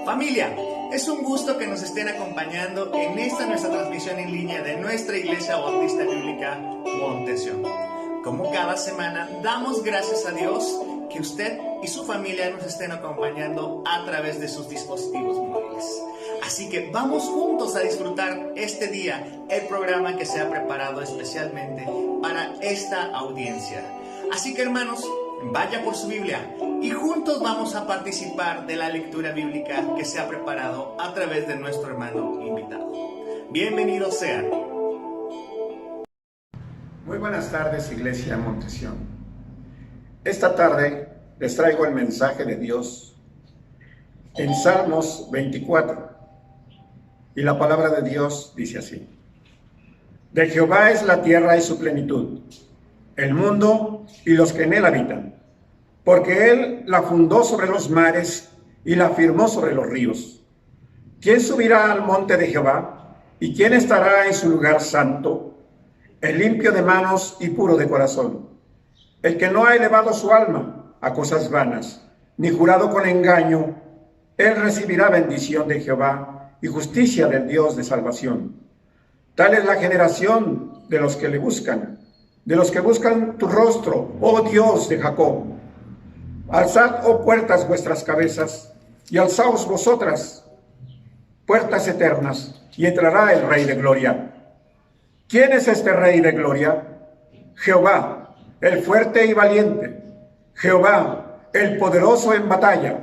Familia, es un gusto que nos estén acompañando en esta nuestra transmisión en línea de nuestra Iglesia Bautista Bíblica Montesión. Como cada semana, damos gracias a Dios que usted y su familia nos estén acompañando a través de sus dispositivos móviles. Así que vamos juntos a disfrutar este día el programa que se ha preparado especialmente para esta audiencia. Así que, hermanos, vaya por su Biblia y juntos vamos a participar de la lectura bíblica que se ha preparado a través de nuestro hermano invitado. Bienvenidos sean. Muy buenas tardes, Iglesia Montesión. Esta tarde les traigo el mensaje de Dios en Salmos 24. Y la palabra de Dios dice así: De Jehová es la tierra y su plenitud, el mundo y los que en él habitan, porque él la fundó sobre los mares y la firmó sobre los ríos. ¿Quién subirá al monte de Jehová? ¿Y quién estará en su lugar santo? El limpio de manos y puro de corazón, el que no ha elevado su alma a cosas vanas, ni jurado con engaño. Él recibirá bendición de Jehová y justicia del Dios de salvación. Tal es la generación de los que le buscan, de los que buscan tu rostro, oh Dios de Jacob. Alzad, oh puertas, vuestras cabezas, y alzaos vosotras, puertas eternas, y entrará el Rey de Gloria. ¿Quién es este Rey de Gloria? Jehová, el fuerte y valiente, Jehová, el poderoso en batalla.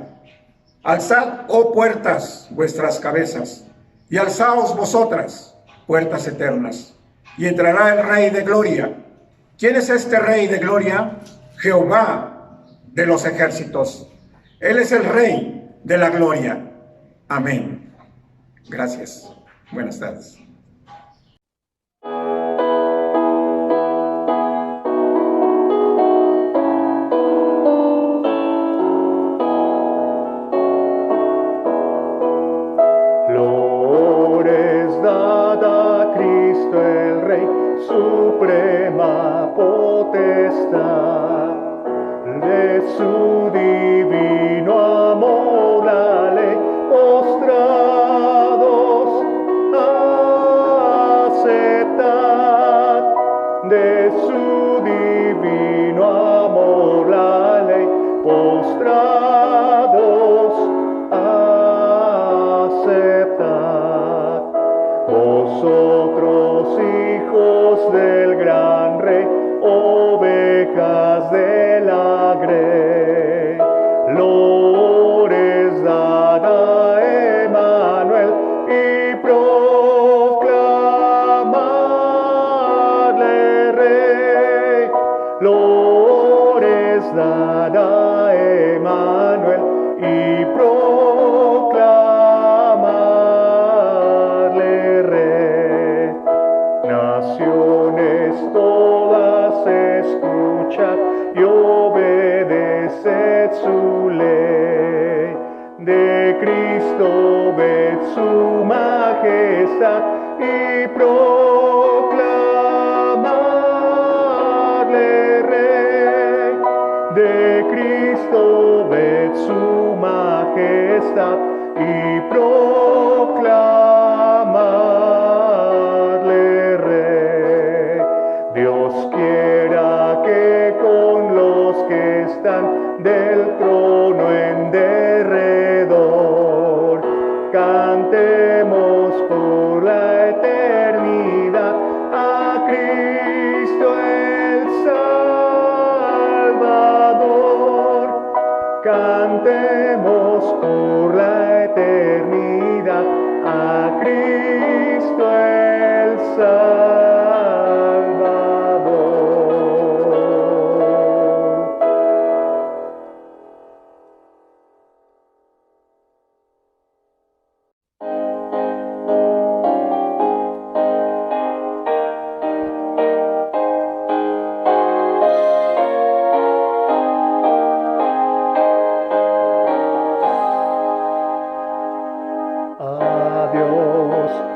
Alzad, oh puertas, vuestras cabezas, y alzaos vosotras, puertas eternas, y entrará el Rey de Gloria. ¿Quién es este Rey de Gloria? Jehová de los ejércitos. Él es el Rey de la Gloria. Amén. Gracias. Buenas tardes. Suprema potestad, de su divino amor la ley postrados aceptad, de su divino amor la ley postrados aceptad. Vosotros, hijos del gran Rey, ovejas de la grey, lores dad a Emmanuel y proclamadle Rey, lores dad a Emmanuel y proclamadle Rey. Naciones todas escuchad y obedeced su ley. De Cristo ved su majestad y proclamadle Rey. De Cristo ved su majestad y proclamadle Rey. Dios quiera que con los que están del trono en derredor cantemos por la eternidad a Cristo el Salvador. Cantemos por la eternidad a Cristo el Salvador.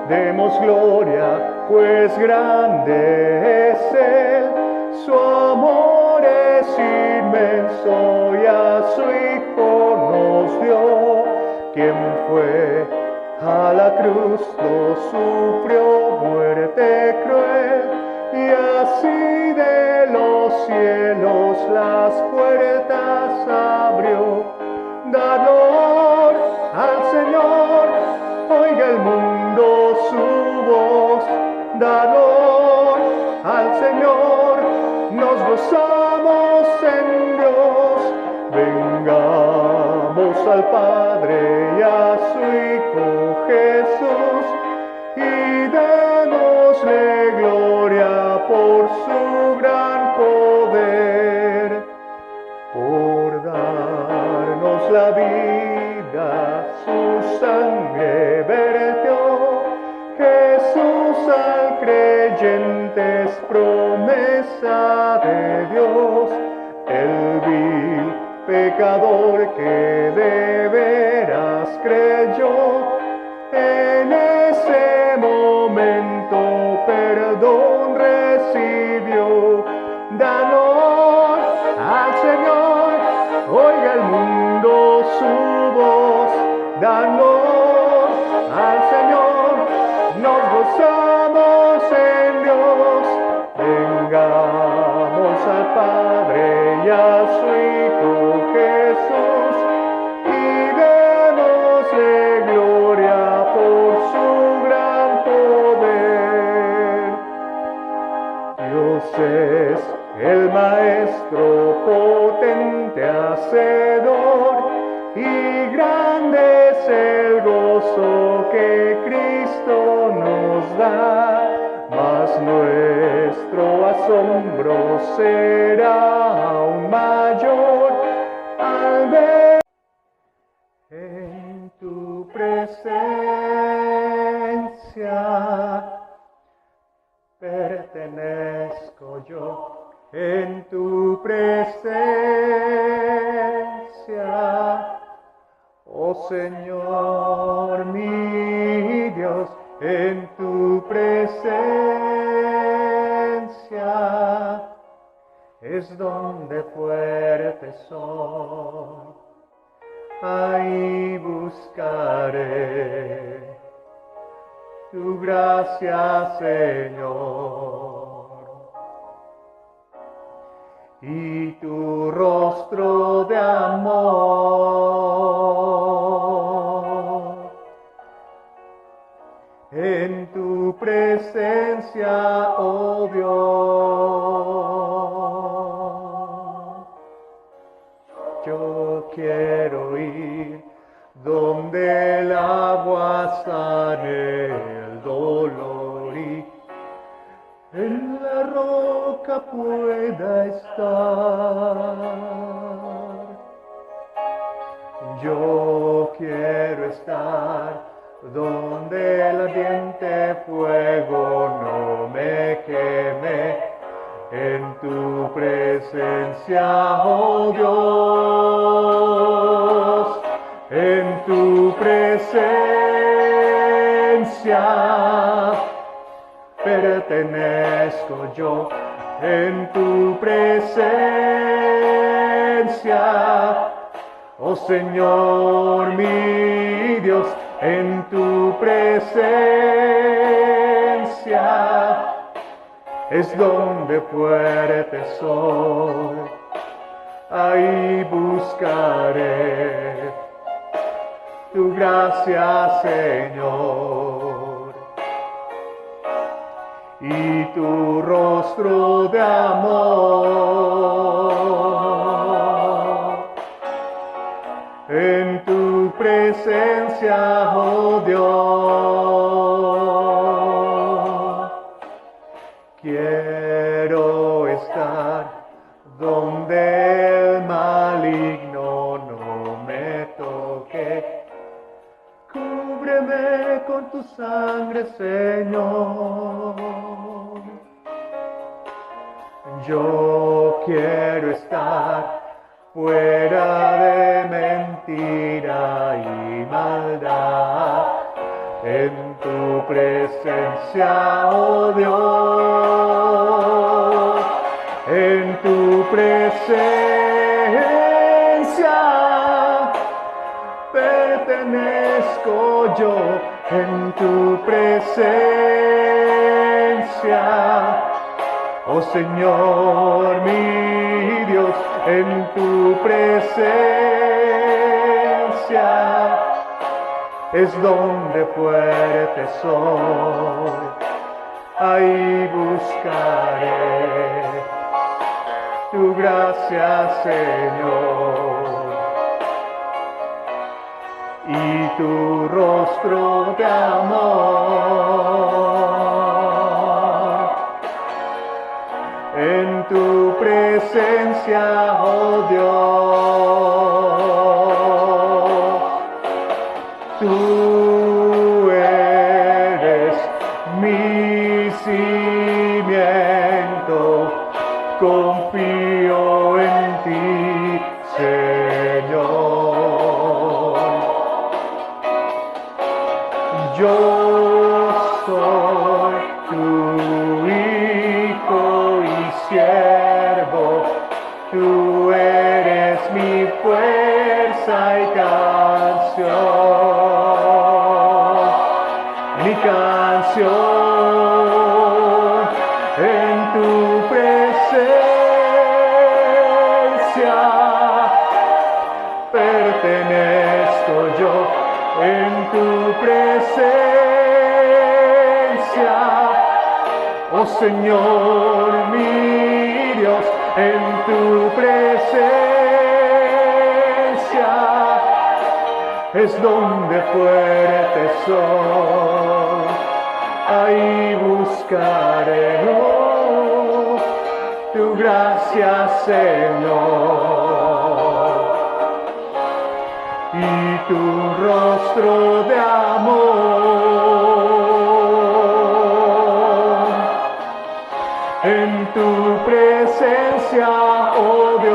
Demos gloria, pues grande es Él, su amor es inmenso y a su Hijo nos dio quien fue a la cruz, lo sufrió muerte cruel, y así de los cielos las puertas abrió. Dad honor al Señor, oiga el mundo su voz. Dad honor al Señor, nos gozamos en Dios. Vengamos al Padre y a su Hijo Jesús, y démosle gloria por su gran poder. Por darnos la vida, su sangre vertió. Jesús al creyente es promesa de Dios. El vil pecador que de veras creyó, en ese momento perdón recibió. Da honor al Señor, oiga el mundo su voz. Da honor al Señor, nos gozamos en Dios. Vengamos al Padre y a su Hijo Jesús, y démosle gloria por su gran poder. Dios es el Maestro potente Hacedor, y grande es el gozo que Cristo nos da. Mas nuestro asombro será aún mayor al ver en tu presencia. Pertenezco yo en tu presencia, oh Señor mi Dios, en tu presencia es donde fuerte soy, ahí buscaré tu gracia, Señor, y tu rostro de amor. En tu presencia, oh Dios, yo quiero ir donde el agua sane el dolor y en la roca pueda estar. Yo quiero estar donde el ardiente fuego no me queme, en tu presencia, oh Dios, en tu presencia pertenezco yo, en tu presencia, oh Señor mi Dios, en tu presencia es donde fuerte soy, ahí buscaré tu gracia, Señor, y tu rostro de amor. En tu presencia, oh Dios, quiero estar donde el maligno no me toque. Cúbreme con tu sangre, Señor. Yo quiero estar fuera de mentira y maldad, en tu presencia, oh Dios, en tu presencia pertenezco yo en tu presencia. Oh Señor, mi Dios, en tu presencia es donde fuerte soy, ahí buscaré tu gracia, Señor, y tu rostro de amor. En tu presencia, oh Dios, tú eres mi cimiento, confío en ti, Señor. Yo soy tu hijo y siervo, tú eres mi fuerza y canción, mi canción. En tu presencia pertenezco yo, en tu presencia, oh Señor, mi Dios, en tu presencia es donde fuerte soy, ahí buscaré tu gracia, Señor, y tu rostro de amor. En tu presencia, oh Dios,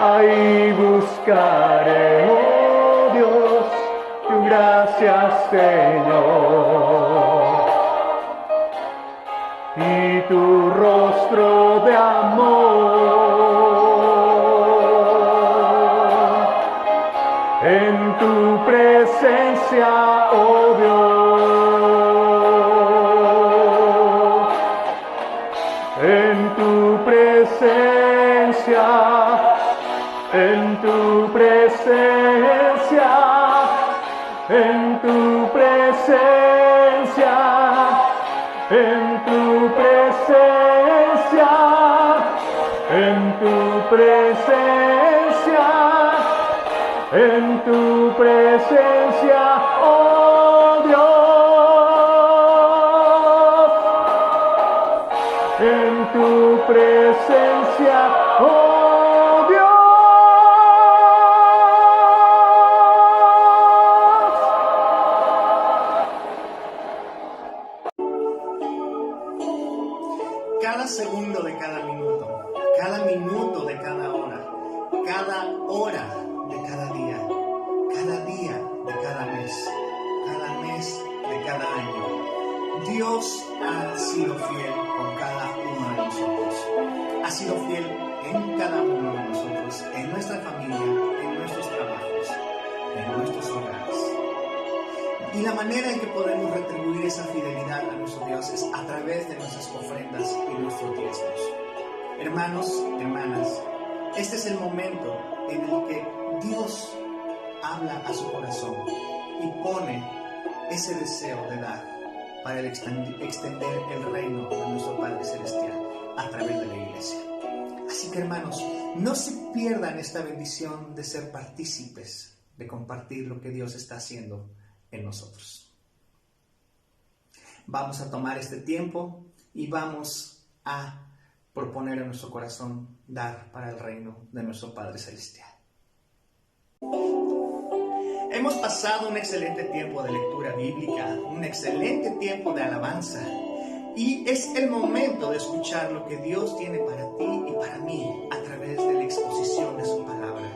ahí buscaré, oh Dios, tu gracia, Señor, y tu rostro de amor. En tu presencia, oh Dios, en tu presencia, en tu presencia, en tu presencia, en tu presencia, en tu presencia, en tu presencia, oh Dios, en tu presencia, oh Dios. Cada segundo de cada minuto de cada hora de cada día de cada mes de cada año, Dios ha sido fiel con cada uno de nosotros. Ha sido fiel en cada uno de nosotros, en nuestra familia, en nuestros trabajos, en nuestros hogares. Y la manera en que podemos retribuir esa fidelidad a nuestro Dios es a través de nuestras ofrendas y nuestros diezmos. Hermanos, hermanas, este es el momento en el que Dios habla a su corazón y pone ese deseo de dar para extender el reino de nuestro Padre Celestial a través de la iglesia. Así que, hermanos, no se pierdan esta bendición de ser partícipes, de compartir lo que Dios está haciendo en nosotros. Vamos a tomar este tiempo y vamos a proponer en nuestro corazón dar para el reino de nuestro Padre Celestial. Hemos pasado un excelente tiempo de lectura bíblica, un excelente tiempo de alabanza, y es el momento de escuchar lo que Dios tiene para ti y para mí a través de la exposición de su palabra.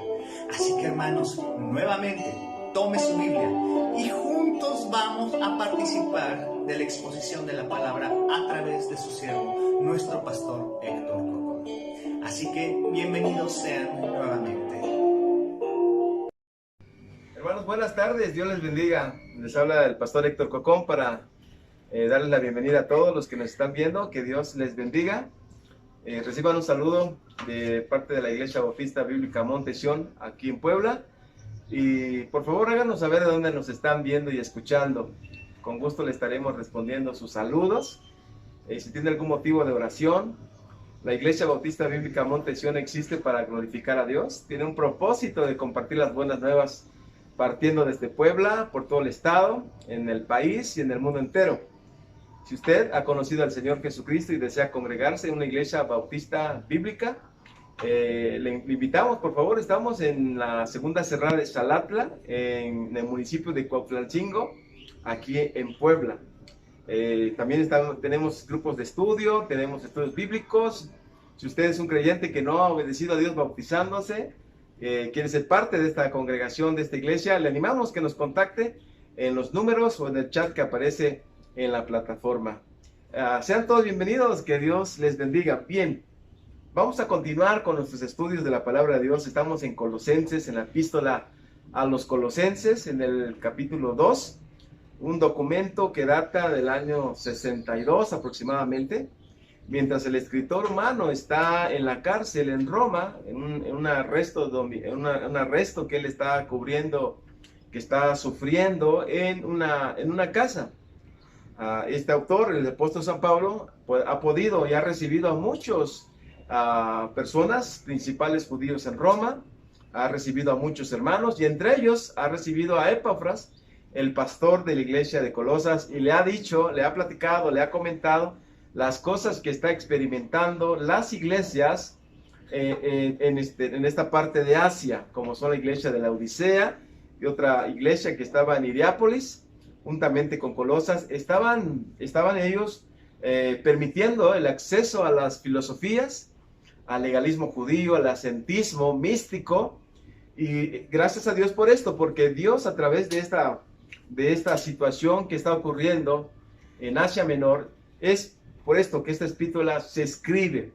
Así que, hermanos, nuevamente tome su Biblia y juntos vamos a participar de la exposición de la palabra a través de su siervo, nuestro pastor Héctor Cocón. Así que bienvenidos sean nuevamente. Hermanos, buenas tardes, Dios les bendiga. Les habla el pastor Héctor Cocón para darles la bienvenida a todos los que nos están viendo. Que Dios les bendiga. Reciban un saludo de parte de la Iglesia Bautista Bíblica Monte Sión aquí en Puebla. Y por favor háganos saber de dónde nos están viendo y escuchando. Con gusto le estaremos respondiendo sus saludos. Si tiene algún motivo de oración, la Iglesia Bautista Bíblica Monte Sión existe para glorificar a Dios. Tiene un propósito de compartir las buenas nuevas partiendo desde Puebla, por todo el estado, en el país y en el mundo entero. Si usted ha conocido al Señor Jesucristo y desea congregarse en una iglesia bautista bíblica, le invitamos, por favor. Estamos en la segunda cerrada de Xalatla, en el municipio de Cuautlancingo, aquí en Puebla. También tenemos grupos de estudio, tenemos estudios bíblicos. Si usted es un creyente que no ha obedecido a Dios bautizándose, quiere ser parte de esta congregación, de esta iglesia, le animamos que nos contacte en los números o en el chat que aparece en la plataforma. Sean todos bienvenidos, que Dios les bendiga. Bien, vamos a continuar con nuestros estudios de la palabra de Dios. Estamos en Colosenses, en la epístola a los Colosenses, en el capítulo 2, un documento que data del año 62 aproximadamente. Mientras el escritor humano está en la cárcel en Roma, en un arresto que él está cubriendo, que está sufriendo en una casa. Este autor, el apóstol San Pablo, ha podido y ha recibido a muchos personas, principales judíos en Roma, ha recibido a muchos hermanos, y entre ellos ha recibido a Epafras, el pastor de la iglesia de Colosas, y le ha dicho, le ha platicado, le ha comentado las cosas que está experimentando las iglesias en esta parte de Asia, como son la iglesia de la Odisea y otra iglesia que estaba en Hierápolis, juntamente con Colosas. Estaban ellos permitiendo el acceso a las filosofías, al legalismo judío, al ascetismo místico, y gracias a Dios por esto, porque Dios, a través de esta situación que está ocurriendo en Asia Menor, es por esto que esta epístola se escribe.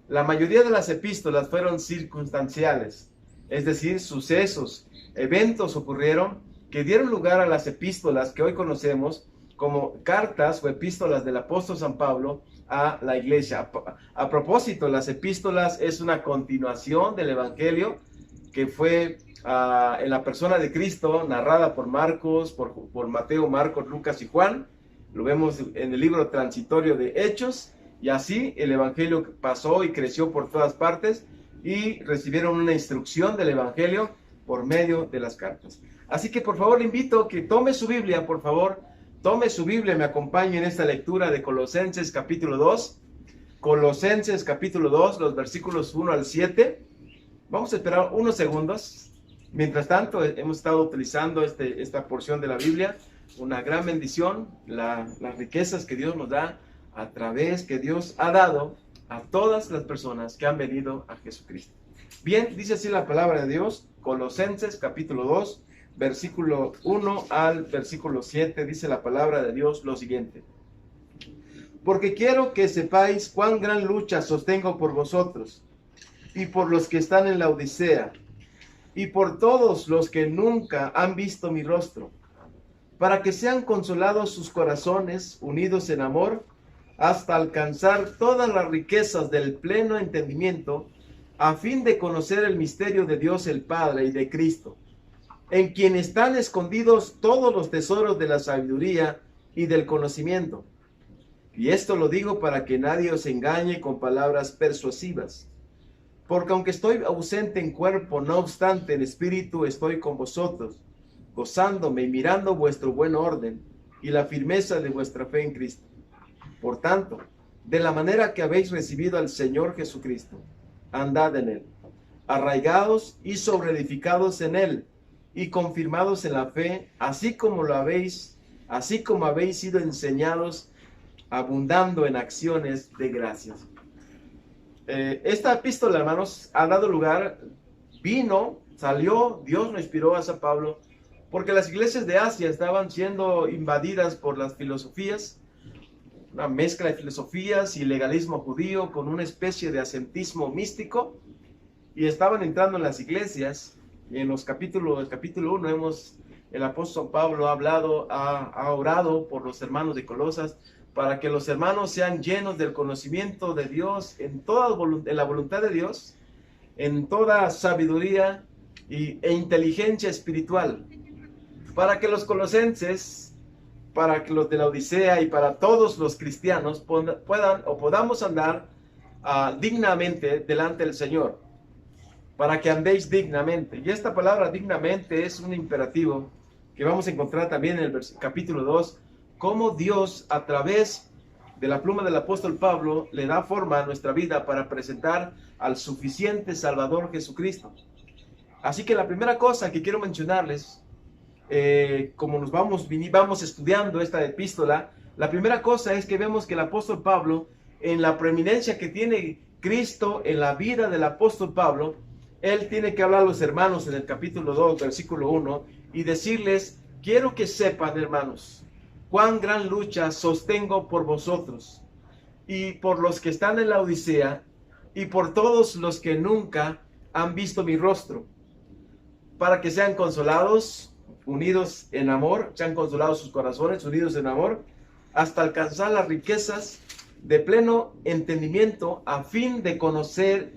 La mayoría de las epístolas fueron circunstanciales, es decir, sucesos, eventos ocurrieron que dieron lugar a las epístolas que hoy conocemos como cartas o epístolas del apóstol San Pablo a la iglesia. A propósito, las epístolas es una continuación del evangelio que fue en la persona de Cristo, narrada por Marcos, por Mateo, Marcos, Lucas y Juan. Lo vemos en el libro transitorio de Hechos, y así el evangelio pasó y creció por todas partes, y recibieron una instrucción del evangelio por medio de las cartas. Así que por favor le invito a que tome su Biblia, por favor, tome su Biblia, me acompañe en esta lectura de Colosenses capítulo 2, Colosenses capítulo 2, los versículos 1 al 7. Vamos a esperar unos segundos. Mientras tanto, hemos estado utilizando esta porción de la Biblia. Una gran bendición, las riquezas que Dios nos da a través que Dios ha dado a todas las personas que han venido a Jesucristo. Bien, dice así la palabra de Dios, Colosenses capítulo 2, versículo 1 al versículo 7, dice la palabra de Dios lo siguiente. Porque quiero que sepáis cuán gran lucha sostengo por vosotros, y por los que están en la Odisea, y por todos los que nunca han visto mi rostro, para que sean consolados sus corazones, unidos en amor, hasta alcanzar todas las riquezas del pleno entendimiento, a fin de conocer el misterio de Dios el Padre y de Cristo, en quien están escondidos todos los tesoros de la sabiduría y del conocimiento. Y esto lo digo para que nadie os engañe con palabras persuasivas. Porque aunque estoy ausente en cuerpo, no obstante en espíritu estoy con vosotros, gozándome y mirando vuestro buen orden y la firmeza de vuestra fe en Cristo. Por tanto, de la manera que habéis recibido al Señor Jesucristo, andad en él, arraigados y sobreedificados en él, y confirmados en la fe, así como habéis sido enseñados, abundando en acciones de gracias. Esta epístola, hermanos, ha dado lugar, salió, Dios lo inspiró a San Pablo, porque las iglesias de Asia estaban siendo invadidas por las filosofías, una mezcla de filosofías y legalismo judío con una especie de ascetismo místico, y estaban entrando en las iglesias. Y en el capítulo 1 el apóstol Pablo ha orado por los hermanos de Colosas para que los hermanos sean llenos del conocimiento de Dios en la voluntad de Dios, en toda sabiduría e inteligencia espiritual, para que los colosenses, para que los de la Odisea y para todos los cristianos podamos andar dignamente delante del Señor, para que andéis dignamente. Y esta palabra dignamente es un imperativo que vamos a encontrar también en el capítulo 2, cómo Dios a través de la pluma del apóstol Pablo le da forma a nuestra vida para presentar al suficiente Salvador Jesucristo. Así que la primera cosa que quiero mencionarles, como nos vamos estudiando esta epístola, la primera cosa es que vemos que el apóstol Pablo, en la preeminencia que tiene Cristo en la vida del apóstol Pablo, él tiene que hablar a los hermanos en el capítulo 2, versículo 1, y decirles: quiero que sepan, hermanos, cuán gran lucha sostengo por vosotros, y por los que están en la Odisea, y por todos los que nunca han visto mi rostro, para que sean consolados, unidos en amor, sean consolados sus corazones, unidos en amor, hasta alcanzar las riquezas de pleno entendimiento, a fin de conocer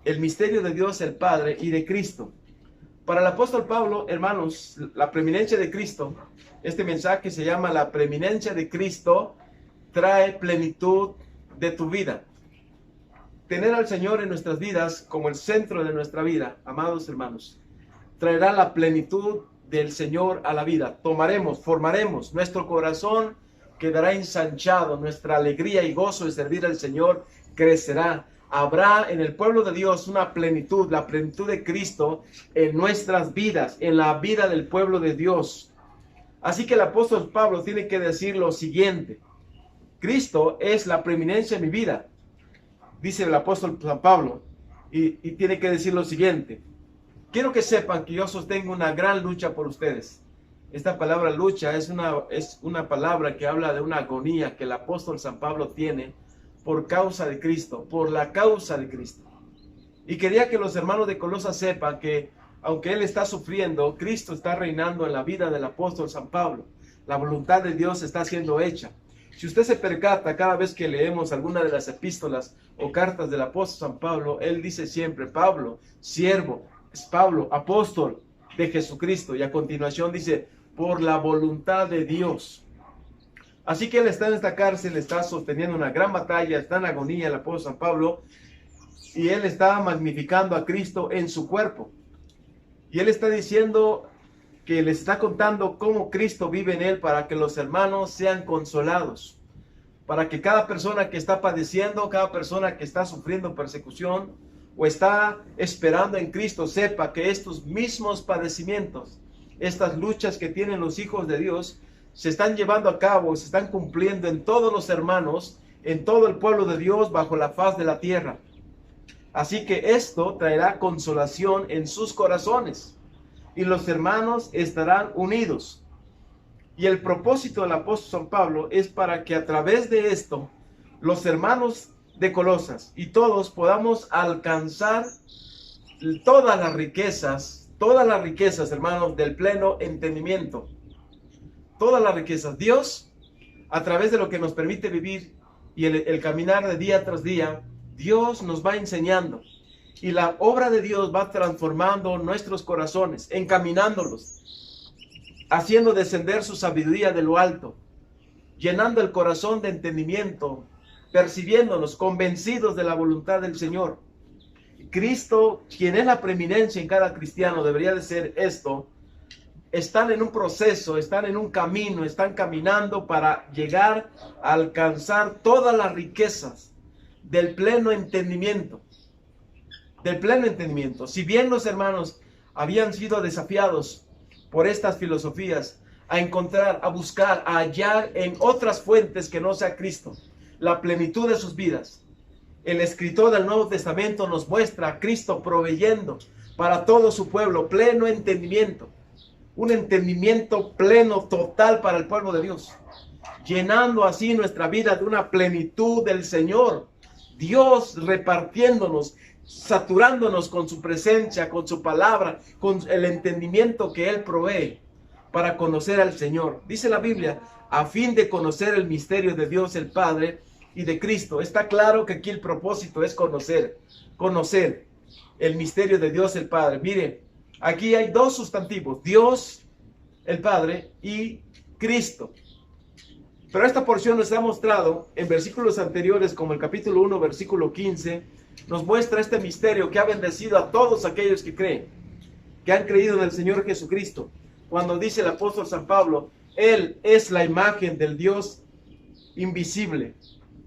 el misterio de Dios el Padre y de Cristo. Para el apóstol Pablo, hermanos, la preeminencia de Cristo, este mensaje se llama la preeminencia de Cristo, trae plenitud de tu vida. Tener al Señor en nuestras vidas como el centro de nuestra vida, amados hermanos, traerá la plenitud del Señor a la vida. Formaremos, nuestro corazón quedará ensanchado, nuestra alegría y gozo de servir al Señor crecerá. Habrá en el pueblo de Dios una plenitud, la plenitud de Cristo en nuestras vidas, en la vida del pueblo de Dios. Así que el apóstol Pablo tiene que decir lo siguiente: Cristo es la preeminencia en mi vida, dice el apóstol San Pablo, y tiene que decir lo siguiente: quiero que sepan que yo sostengo una gran lucha por ustedes. Esta palabra lucha es una palabra que habla de una agonía que el apóstol San Pablo tiene por causa de Cristo, por la causa de Cristo. Y quería que los hermanos de Colosas sepan que, aunque él está sufriendo, Cristo está reinando en la vida del apóstol San Pablo. La voluntad de Dios está siendo hecha. Si usted se percata cada vez que leemos alguna de las epístolas o cartas del apóstol San Pablo, él dice siempre: Pablo, siervo, es Pablo, apóstol de Jesucristo. Y a continuación dice: por la voluntad de Dios. Así que él está en esta cárcel, está sosteniendo una gran batalla, está en agonía el apóstol San Pablo, y él está magnificando a Cristo en su cuerpo. Y él está diciendo que les está contando cómo Cristo vive en él para que los hermanos sean consolados, para que cada persona que está padeciendo, cada persona que está sufriendo persecución o está esperando en Cristo, sepa que estos mismos padecimientos, estas luchas que tienen los hijos de Dios, se están llevando a cabo, se están cumpliendo en todos los hermanos, en todo el pueblo de Dios bajo la faz de la tierra. Así que esto traerá consolación en sus corazones y los hermanos estarán unidos. Y el propósito del apóstol San Pablo es para que a través de esto los hermanos de Colosas y todos podamos alcanzar todas las riquezas, hermanos, del pleno entendimiento. Todas las riquezas. Dios, a través de lo que nos permite vivir y el caminar de día tras día, Dios nos va enseñando. Y la obra de Dios va transformando nuestros corazones, encaminándolos, haciendo descender su sabiduría de lo alto, llenando el corazón de entendimiento, percibiéndonos, convencidos de la voluntad del Señor. Cristo, quien es la preeminencia en cada cristiano, debería de ser esto. Están en un proceso, están en un camino, están caminando para llegar a alcanzar todas las riquezas del pleno entendimiento. Del pleno entendimiento. Si bien los hermanos habían sido desafiados por estas filosofías a encontrar, a buscar, a hallar en otras fuentes que no sea Cristo la plenitud de sus vidas, el escritor del Nuevo Testamento nos muestra a Cristo proveyendo para todo su pueblo pleno entendimiento. Un entendimiento pleno, total para el pueblo de Dios, llenando así nuestra vida de una plenitud del Señor. Dios repartiéndonos saturándonos con su presencia, con su palabra, con el entendimiento que Él provee para conocer al Señor. Dice la Biblia, a fin de conocer el misterio de Dios el Padre y de Cristo. Está claro que aquí el propósito es conocer el misterio de Dios el Padre. Mire, aquí hay dos sustantivos, Dios el Padre y Cristo. Pero esta porción nos ha mostrado en versículos anteriores, como el capítulo 1, versículo 15, nos muestra este misterio que ha bendecido a todos aquellos que creen, que han creído en el Señor Jesucristo. Cuando dice el apóstol San Pablo, Él es la imagen del Dios invisible,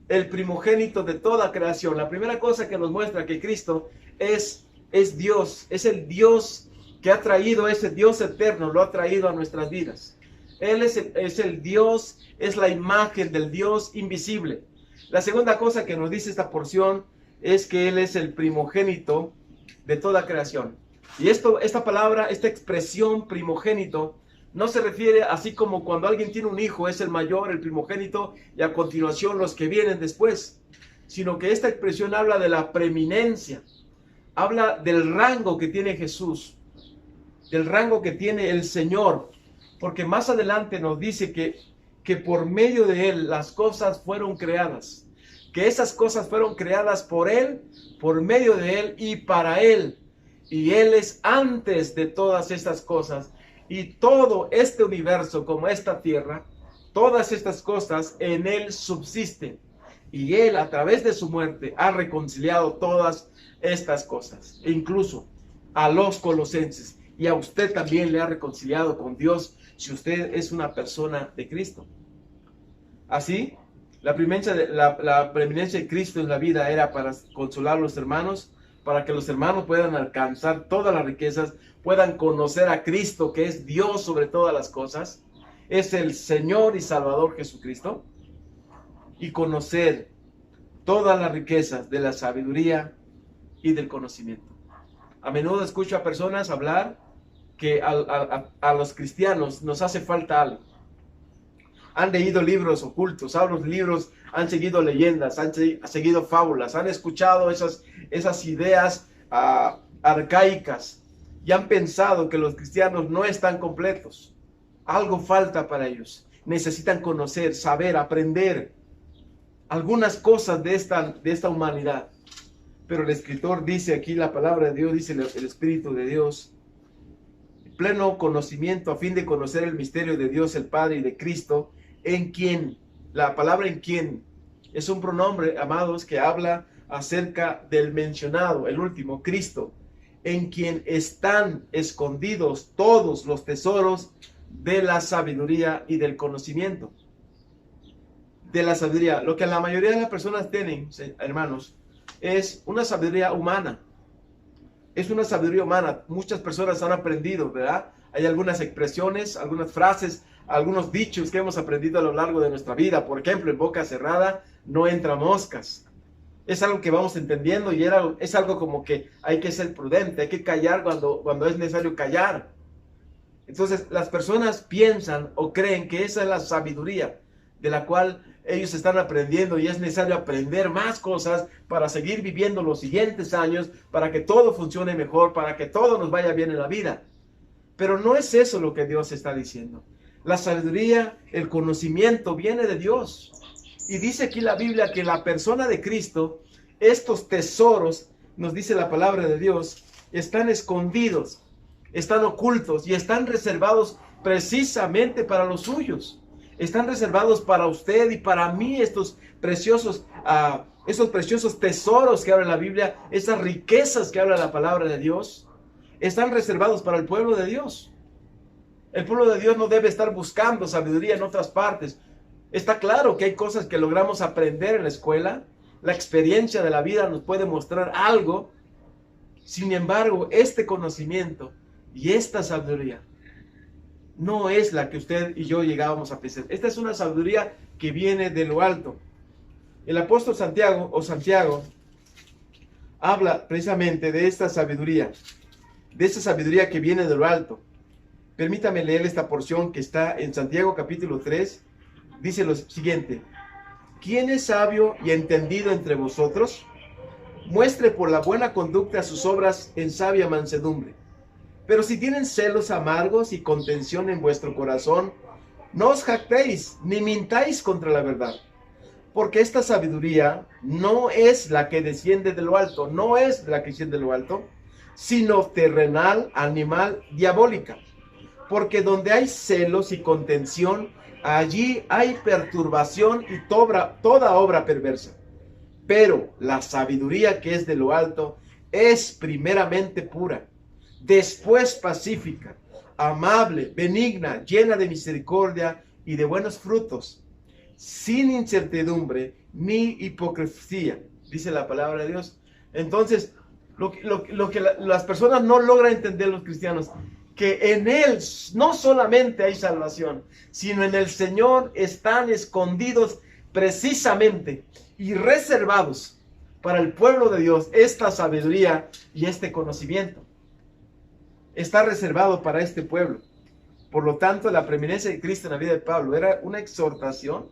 el primogénito de toda creación. La primera cosa que nos muestra que Cristo es Dios, es el Dios que ha traído, ese Dios eterno, lo ha traído a nuestras vidas. Él es el Dios, es la imagen del Dios invisible. La segunda cosa que nos dice esta porción es que Él es el primogénito de toda creación. Y esta palabra, esta expresión primogénito, no se refiere así como cuando alguien tiene un hijo, es el mayor, el primogénito, y a continuación los que vienen después, sino que esta expresión habla de la preeminencia, habla del rango que tiene Jesús, del rango que tiene el Señor, porque más adelante nos dice que por medio de Él las cosas fueron creadas, que esas cosas fueron creadas por Él, por medio de Él y para Él. Y Él es antes de todas estas cosas. Y todo este universo, como esta tierra, todas estas cosas en Él subsisten. Y Él, a través de su muerte, ha reconciliado todas estas cosas. E incluso a los colosenses. Y a usted también le ha reconciliado con Dios si usted es una persona de Cristo. Así, la preeminencia de Cristo en la vida era para consolar a los hermanos, para que los hermanos puedan alcanzar todas las riquezas, puedan conocer a Cristo, que es Dios sobre todas las cosas, es el Señor y Salvador Jesucristo, y conocer todas las riquezas de la sabiduría y del conocimiento. A menudo escucho a personas hablar que a los cristianos nos hace falta algo. Han leído libros ocultos, han seguido leyendas, han seguido fábulas, han escuchado esas ideas arcaicas y han pensado que los cristianos no están completos. Algo falta para ellos. Necesitan conocer, saber, aprender algunas cosas de esta humanidad. Pero el escritor dice aquí, la palabra de Dios, dice el Espíritu de Dios, pleno conocimiento a fin de conocer el misterio de Dios el Padre y de Cristo, en quien, la palabra en quien, es un pronombre, amados, que habla acerca del mencionado, el último, Cristo, en quien están escondidos todos los tesoros de la sabiduría y del conocimiento. De la sabiduría, lo que la mayoría de las personas tienen, hermanos, es una sabiduría humana. Es una sabiduría humana. Muchas personas han aprendido, ¿verdad? Hay algunas expresiones, algunas frases, algunos dichos que hemos aprendido a lo largo de nuestra vida. Por ejemplo, en boca cerrada no entra moscas. Es algo que vamos entendiendo y es algo como que hay que ser prudente, hay que callar cuando es necesario callar. Entonces, las personas piensan o creen que esa es la sabiduría de la cual ellos están aprendiendo y es necesario aprender más cosas para seguir viviendo los siguientes años, para que todo funcione mejor, para que todo nos vaya bien en la vida. Pero no es eso lo que Dios está diciendo. La sabiduría, el conocimiento viene de Dios. Y dice aquí la Biblia que la persona de Cristo, estos tesoros, nos dice la palabra de Dios, están escondidos, están ocultos y están reservados precisamente para los suyos. Están reservados para usted y para mí esos preciosos tesoros que habla la Biblia, esas riquezas que habla la palabra de Dios, están reservados para el pueblo de Dios. El pueblo de Dios no debe estar buscando sabiduría en otras partes. Está claro que hay cosas que logramos aprender en la escuela, la experiencia de la vida nos puede mostrar algo. Sin embargo, este conocimiento y esta sabiduría no es la que usted y yo llegábamos a pensar. Esta es una sabiduría que viene de lo alto. El apóstol Santiago habla precisamente de esta sabiduría que viene de lo alto. Permítame leer esta porción que está en Santiago capítulo 3. Dice lo siguiente: ¿quién es sabio y entendido entre vosotros? muestre por la buena conducta sus obras en sabia mansedumbre. Pero si tienen celos amargos y contención en vuestro corazón, no os jactéis ni mintáis contra la verdad. Porque esta sabiduría no es la que desciende de lo alto, no es la que desciende de lo alto, sino terrenal, animal, diabólica. Porque donde hay celos y contención, allí hay perturbación y toda obra perversa. Pero la sabiduría que es de lo alto es primeramente pura, después pacífica, amable, benigna, llena de misericordia y de buenos frutos, sin incertidumbre ni hipocresía, dice la palabra de Dios. Entonces, lo que las personas no logran entender, los cristianos, que en Él no solamente hay salvación, sino en el Señor están escondidos precisamente y reservados para el pueblo de Dios esta sabiduría y este conocimiento. Está reservado para este pueblo. Por lo tanto, la preeminencia de Cristo en la vida de Pablo era una exhortación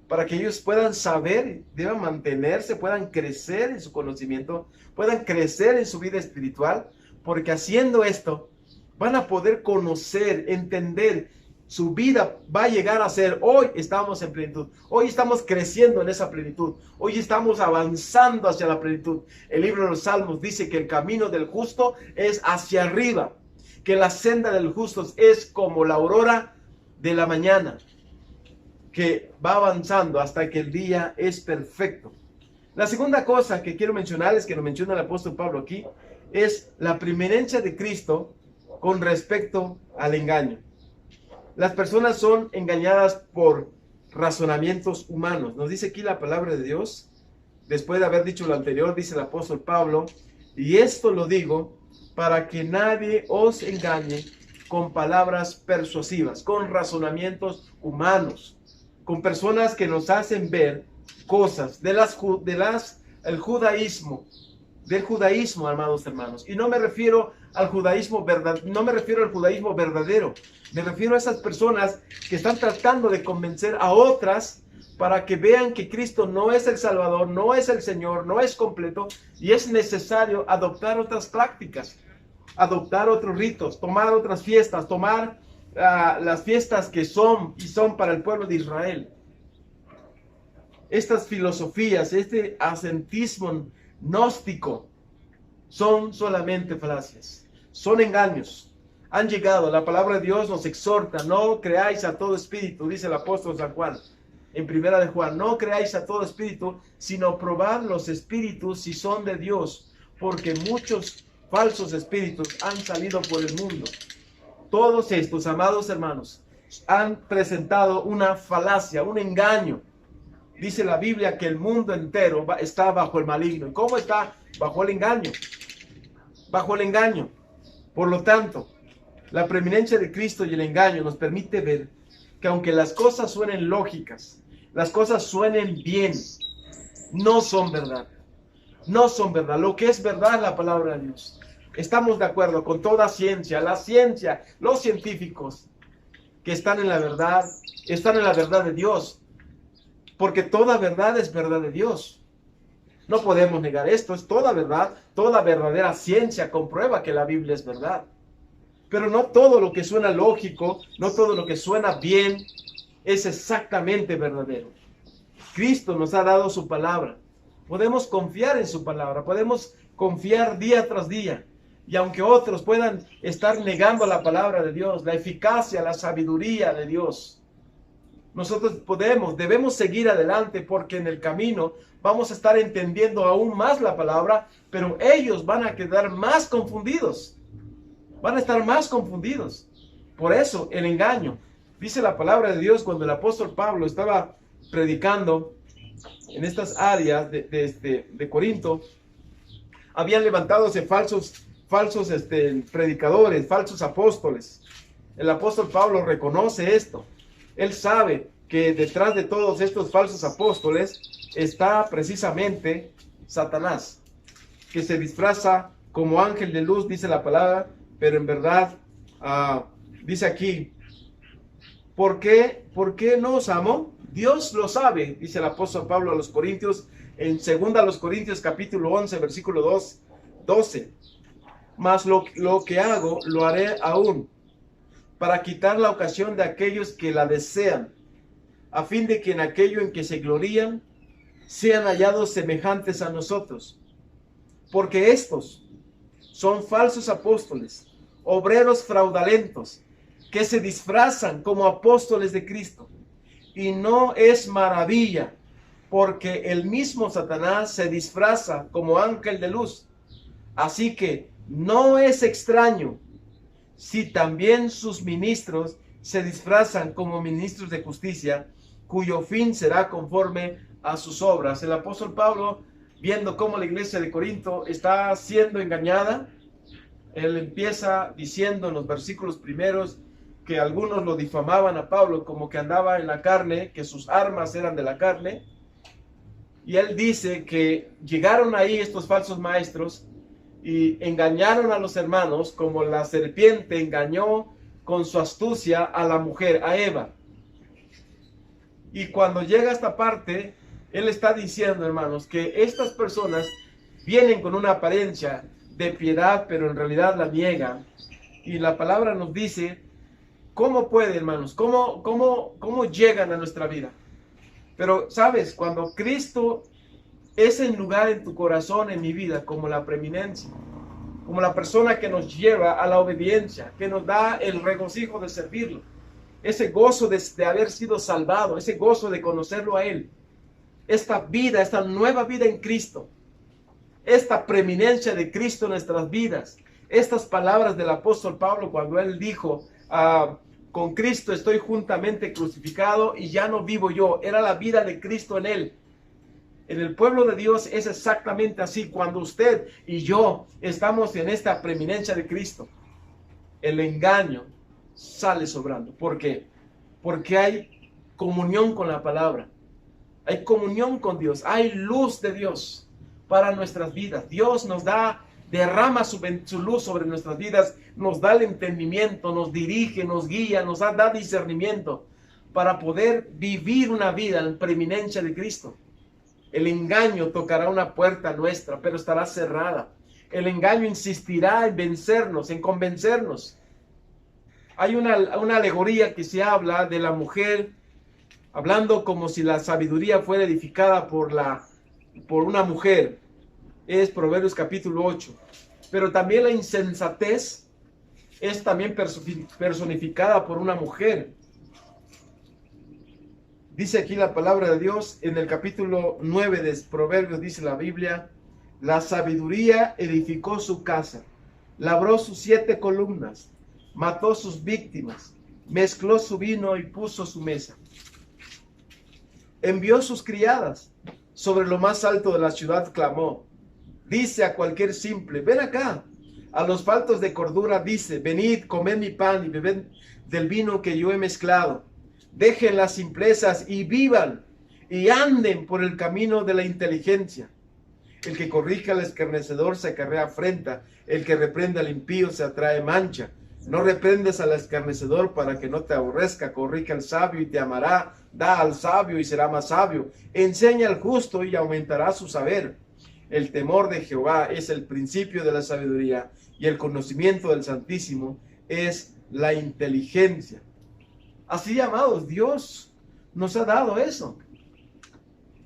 para que ellos puedan saber, deban mantenerse, puedan crecer en su conocimiento, puedan crecer en su vida espiritual, porque haciendo esto van a poder conocer, entender. Su vida va a llegar a ser, hoy estamos en plenitud, hoy estamos creciendo en esa plenitud, hoy estamos avanzando hacia la plenitud. El libro de los Salmos dice que el camino del justo es hacia arriba, que la senda del justo es como la aurora de la mañana, que va avanzando hasta que el día es perfecto. La segunda cosa que quiero mencionarles, que lo menciona el apóstol Pablo aquí, es la preeminencia de Cristo con respecto al engaño. Las personas son engañadas por razonamientos humanos. Nos dice aquí la palabra de Dios, después de haber dicho lo anterior, dice el apóstol Pablo, y esto lo digo para que nadie os engañe con palabras persuasivas, con razonamientos humanos, con personas que nos hacen ver cosas del judaísmo, amados hermanos. Y no me refiero al judaísmo verdadero. Me refiero a esas personas que están tratando de convencer a otras para que vean que Cristo no es el Salvador, no es el Señor, no es completo, y es necesario adoptar otras prácticas, adoptar otros ritos, tomar otras fiestas, tomar las fiestas que son para el pueblo de Israel. Estas filosofías, este asentismo gnóstico, son solamente falacias, son engaños. Han llegado, la palabra de Dios nos exhorta, no creáis a todo espíritu, dice el apóstol San Juan, en primera de Juan, no creáis a todo espíritu, sino probad los espíritus si son de Dios, porque muchos falsos espíritus han salido por el mundo. Todos estos, amados hermanos, han presentado una falacia, un engaño. Dice la Biblia que el mundo entero está bajo el maligno. ¿Y cómo está? Bajo el engaño. Bajo el engaño. Por lo tanto, la preeminencia de Cristo y el engaño nos permite ver que aunque las cosas suenen lógicas, las cosas suenen bien, no son verdad. No son verdad. Lo que es verdad es la palabra de Dios. Estamos de acuerdo con toda ciencia, la ciencia, los científicos que están en la verdad de Dios. Porque toda verdad es verdad de Dios. No podemos negar esto, es toda verdad, toda verdadera ciencia comprueba que la Biblia es verdad. Pero no todo lo que suena lógico, no todo lo que suena bien es exactamente verdadero. Cristo nos ha dado su palabra. Podemos confiar en su palabra, podemos confiar día tras día. Y aunque otros puedan estar negando la palabra de Dios, la eficacia, la sabiduría de Dios, nosotros debemos seguir adelante, porque en el camino vamos a estar entendiendo aún más la palabra, pero ellos van a quedar más confundidos. Van a estar más confundidos. Por eso el engaño. Dice la palabra de Dios, cuando el apóstol Pablo estaba predicando en estas áreas de Corinto, habían levantándose falsos predicadores, falsos apóstoles. El apóstol Pablo reconoce esto. Él sabe que detrás de todos estos falsos apóstoles está precisamente Satanás, que se disfraza como ángel de luz, dice la palabra, pero en verdad, dice aquí, ¿por qué no os amo? Dios lo sabe, dice el apóstol Pablo a los Corintios, en 2 Corintios capítulo 11, versículo 12. Mas lo que hago, lo haré aún, para quitar la ocasión de aquellos que la desean, a fin de que en aquello en que se glorían, sean hallados semejantes a nosotros. Porque estos son falsos apóstoles, obreros fraudulentos, que se disfrazan como apóstoles de Cristo. Y no es maravilla, porque el mismo Satanás se disfraza como ángel de luz. Así que no es extraño si también sus ministros se disfrazan como ministros de justicia, cuyo fin será conforme a sus obras. El apóstol Pablo, viendo cómo la iglesia de Corinto está siendo engañada, él empieza diciendo en los versículos primeros que algunos lo difamaban a Pablo como que andaba en la carne, que sus armas eran de la carne. Y él dice que llegaron ahí estos falsos maestros y engañaron a los hermanos como la serpiente engañó con su astucia a la mujer, a Eva. Y cuando llega a esta parte, él está diciendo, hermanos, que estas personas vienen con una apariencia de piedad, pero en realidad la niegan. Y la palabra nos dice, ¿cómo puede, hermanos? ¿Cómo llegan a nuestra vida? Pero, ¿sabes? Cuando Cristo es en lugar en tu corazón, en mi vida, como la preeminencia, como la persona que nos lleva a la obediencia, que nos da el regocijo de servirlo, ese gozo de haber sido salvado, ese gozo de conocerlo a Él, esta vida, esta nueva vida en Cristo, esta preeminencia de Cristo en nuestras vidas, estas palabras del apóstol Pablo cuando él dijo, con Cristo estoy juntamente crucificado y ya no vivo yo, era la vida de Cristo en él. En el pueblo de Dios es exactamente así. Cuando usted y yo estamos en esta preeminencia de Cristo, el engaño sale sobrando. ¿Por qué? Porque hay comunión con la palabra, hay comunión con Dios, hay luz de Dios para nuestras vidas. Dios nos derrama su luz sobre nuestras vidas, nos da el entendimiento, nos dirige, nos guía, nos da discernimiento para poder vivir una vida en preeminencia de Cristo. El engaño tocará una puerta nuestra, pero estará cerrada. El engaño insistirá en vencernos, en convencernos. Hay una alegoría que se habla de la mujer, hablando como si la sabiduría fuera edificada por una mujer. Es Proverbios capítulo 8. Pero también la insensatez es también personificada por una mujer. Dice aquí la palabra de Dios en el capítulo 9 de Proverbios, dice la Biblia, la sabiduría edificó su casa, labró sus 7 columnas, mató sus víctimas, mezcló su vino y puso su mesa. Envió sus criadas, sobre lo más alto de la ciudad clamó. Dice a cualquier simple, ven acá. A los faltos de cordura dice, venid, comed mi pan y bebed del vino que yo he mezclado. Dejen las simplezas y vivan y anden por el camino de la inteligencia. El que corrige al escarnecedor se acarrea afrenta, el que reprende al impío se atrae mancha. No reprendes al escarnecedor para que no te aborrezca, corrige al sabio y te amará, da al sabio y será más sabio, enseña al justo y aumentará su saber. El temor de Jehová es el principio de la sabiduría y el conocimiento del Santísimo es la inteligencia. Así, amados, Dios nos ha dado eso.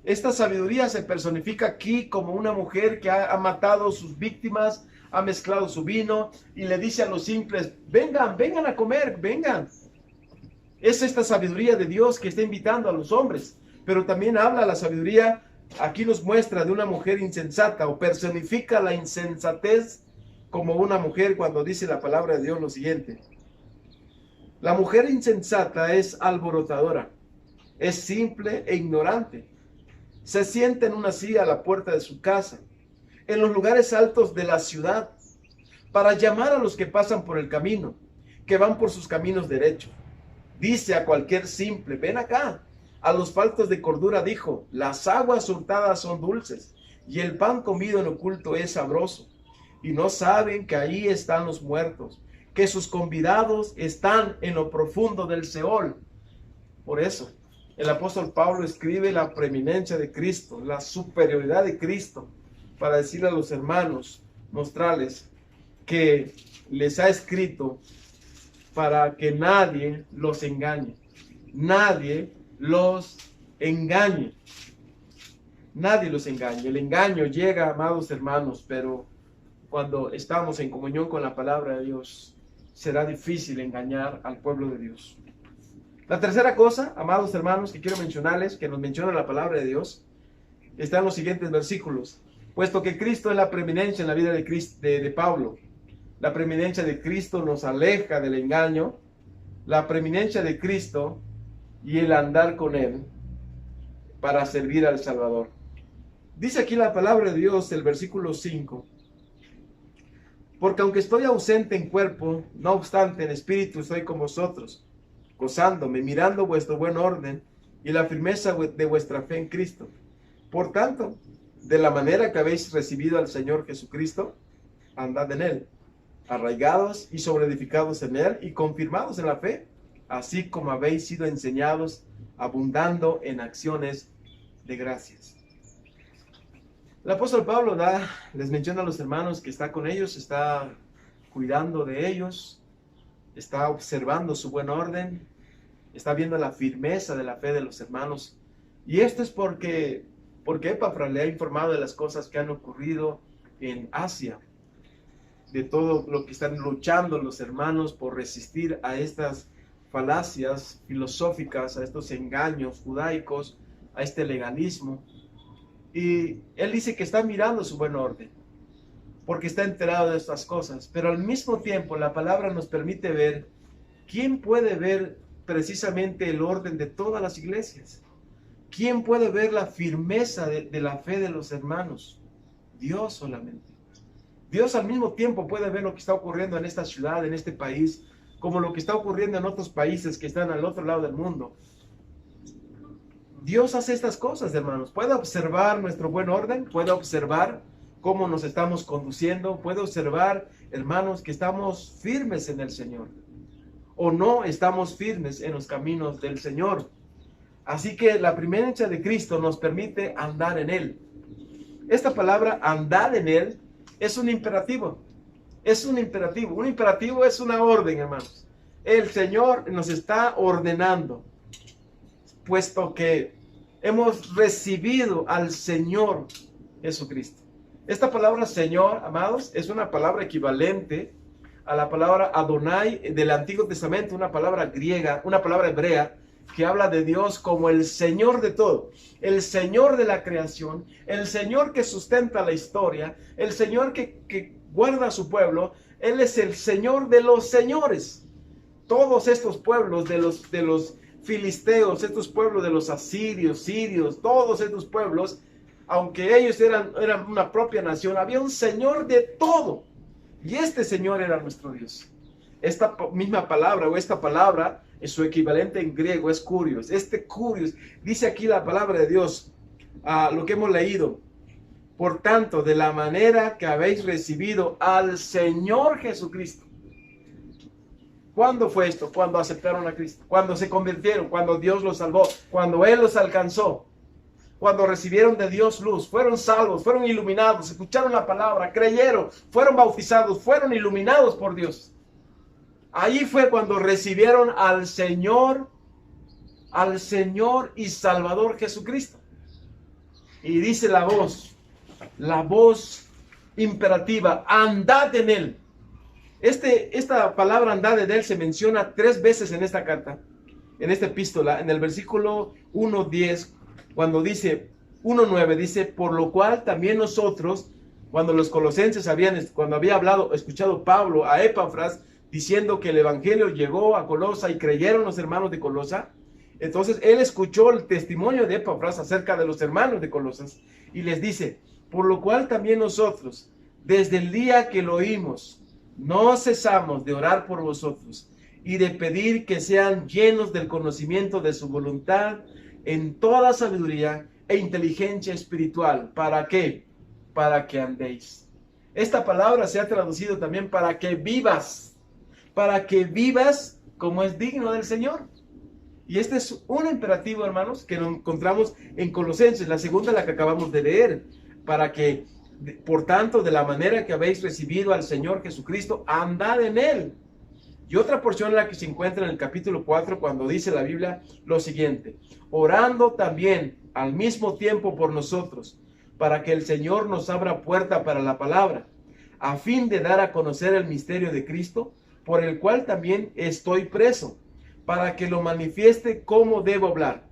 Esta sabiduría se personifica aquí como una mujer que ha matado a sus víctimas, ha mezclado su vino y le dice a los simples, vengan a comer, vengan. Es esta sabiduría de Dios que está invitando a los hombres, pero también habla la sabiduría, aquí nos muestra de una mujer insensata o personifica la insensatez como una mujer cuando dice la palabra de Dios lo siguiente. La mujer insensata es alborotadora, es simple e ignorante. Se sienta en una silla a la puerta de su casa, en los lugares altos de la ciudad, para llamar a los que pasan por el camino, que van por sus caminos derechos. Dice a cualquier simple, ven acá. A los faltos de cordura dijo, las aguas hurtadas son dulces, y el pan comido en oculto es sabroso. Y no saben que ahí están los muertos, que sus convidados están en lo profundo del Seol. Por eso, el apóstol Pablo escribe la preeminencia de Cristo, la superioridad de Cristo, para decirle a los hermanos, mostrarles que les ha escrito para que nadie los engañe. Nadie los engañe. Nadie los engañe. El engaño llega, amados hermanos, pero cuando estamos en comunión con la palabra de Dios, será difícil engañar al pueblo de Dios. La tercera cosa, amados hermanos, que quiero mencionarles, que nos menciona la palabra de Dios, está en los siguientes versículos. Puesto que Cristo es la preeminencia en la vida de Pablo, la preeminencia de Cristo nos aleja del engaño, la preeminencia de Cristo y el andar con Él para servir al Salvador. Dice aquí la palabra de Dios, el versículo 5. Porque aunque estoy ausente en cuerpo, no obstante en espíritu estoy con vosotros, gozándome, mirando vuestro buen orden y la firmeza de vuestra fe en Cristo. Por tanto, de la manera que habéis recibido al Señor Jesucristo, andad en Él, arraigados y sobreedificados en Él y confirmados en la fe, así como habéis sido enseñados, abundando en acciones de gracias. El apóstol Pablo les menciona a los hermanos que está con ellos, está cuidando de ellos, está observando su buen orden, está viendo la firmeza de la fe de los hermanos. Y esto es porque Epafras le ha informado de las cosas que han ocurrido en Asia, de todo lo que están luchando los hermanos por resistir a estas falacias filosóficas, a estos engaños judaicos, a este legalismo. Y él dice que está mirando su buen orden, porque está enterado de estas cosas. Pero al mismo tiempo la palabra nos permite ver, ¿quién puede ver precisamente el orden de todas las iglesias? ¿Quién puede ver la firmeza de la fe de los hermanos? Dios solamente. Dios al mismo tiempo puede ver lo que está ocurriendo en esta ciudad, en este país, como lo que está ocurriendo en otros países que están al otro lado del mundo. Dios hace estas cosas, hermanos. Puede observar nuestro buen orden, puede observar cómo nos estamos conduciendo, puede observar, hermanos, que estamos firmes en el Señor o no estamos firmes en los caminos del Señor. Así que la preeminencia de Cristo nos permite andar en Él. Esta palabra, andar en Él, es un imperativo. Es un imperativo. Un imperativo es una orden, hermanos. El Señor nos está ordenando, puesto que hemos recibido al Señor Jesucristo. Esta palabra Señor, amados, es una palabra equivalente a la palabra Adonai del Antiguo Testamento, una palabra griega, una palabra hebrea, que habla de Dios como el Señor de todo, el Señor de la creación, el Señor que sustenta la historia, el Señor que guarda a su pueblo. Él es el Señor de los señores. Todos estos pueblos de los filisteos, estos pueblos de los asirios, sirios, todos estos pueblos, aunque ellos eran una propia nación, había un Señor de todo. Y este Señor era nuestro Dios. Esta misma palabra o esta palabra, su equivalente en griego es kurios. Este kurios, dice aquí la palabra de Dios, lo que hemos leído. Por tanto, de la manera que habéis recibido al Señor Jesucristo. ¿Cuándo fue esto? Cuando aceptaron a Cristo, cuando se convirtieron, cuando Dios los salvó, cuando Él los alcanzó, cuando recibieron de Dios luz, fueron salvos, fueron iluminados, escucharon la palabra, creyeron, fueron bautizados, fueron iluminados por Dios. Allí fue cuando recibieron al Señor y Salvador Jesucristo. Y dice la voz imperativa, andad en Él. Esta palabra andad en Él se menciona 3 veces en esta carta, en esta epístola, en el versículo 1:10, cuando dice, 1:9, dice, por lo cual también nosotros, cuando los colosenses cuando había escuchado Pablo a Epafras, diciendo que el evangelio llegó a Colosa y creyeron los hermanos de Colosa, entonces él escuchó el testimonio de Epafras acerca de los hermanos de Colosas y les dice, por lo cual también nosotros, desde el día que lo oímos, no cesamos de orar por vosotros y de pedir que sean llenos del conocimiento de su voluntad en toda sabiduría e inteligencia espiritual. ¿Para qué? Para que andéis. Esta palabra se ha traducido también para que vivas como es digno del Señor. Y este es un imperativo, hermanos, que nos encontramos en Colosenses, la segunda, la que acabamos de leer, para que, por tanto, de la manera que habéis recibido al Señor Jesucristo, andad en Él. Y otra porción en la que se encuentra en el capítulo 4, cuando dice la Biblia lo siguiente: orando también al mismo tiempo por nosotros, para que el Señor nos abra puerta para la palabra, a fin de dar a conocer el misterio de Cristo, por el cual también estoy preso, para que lo manifieste cómo debo hablar.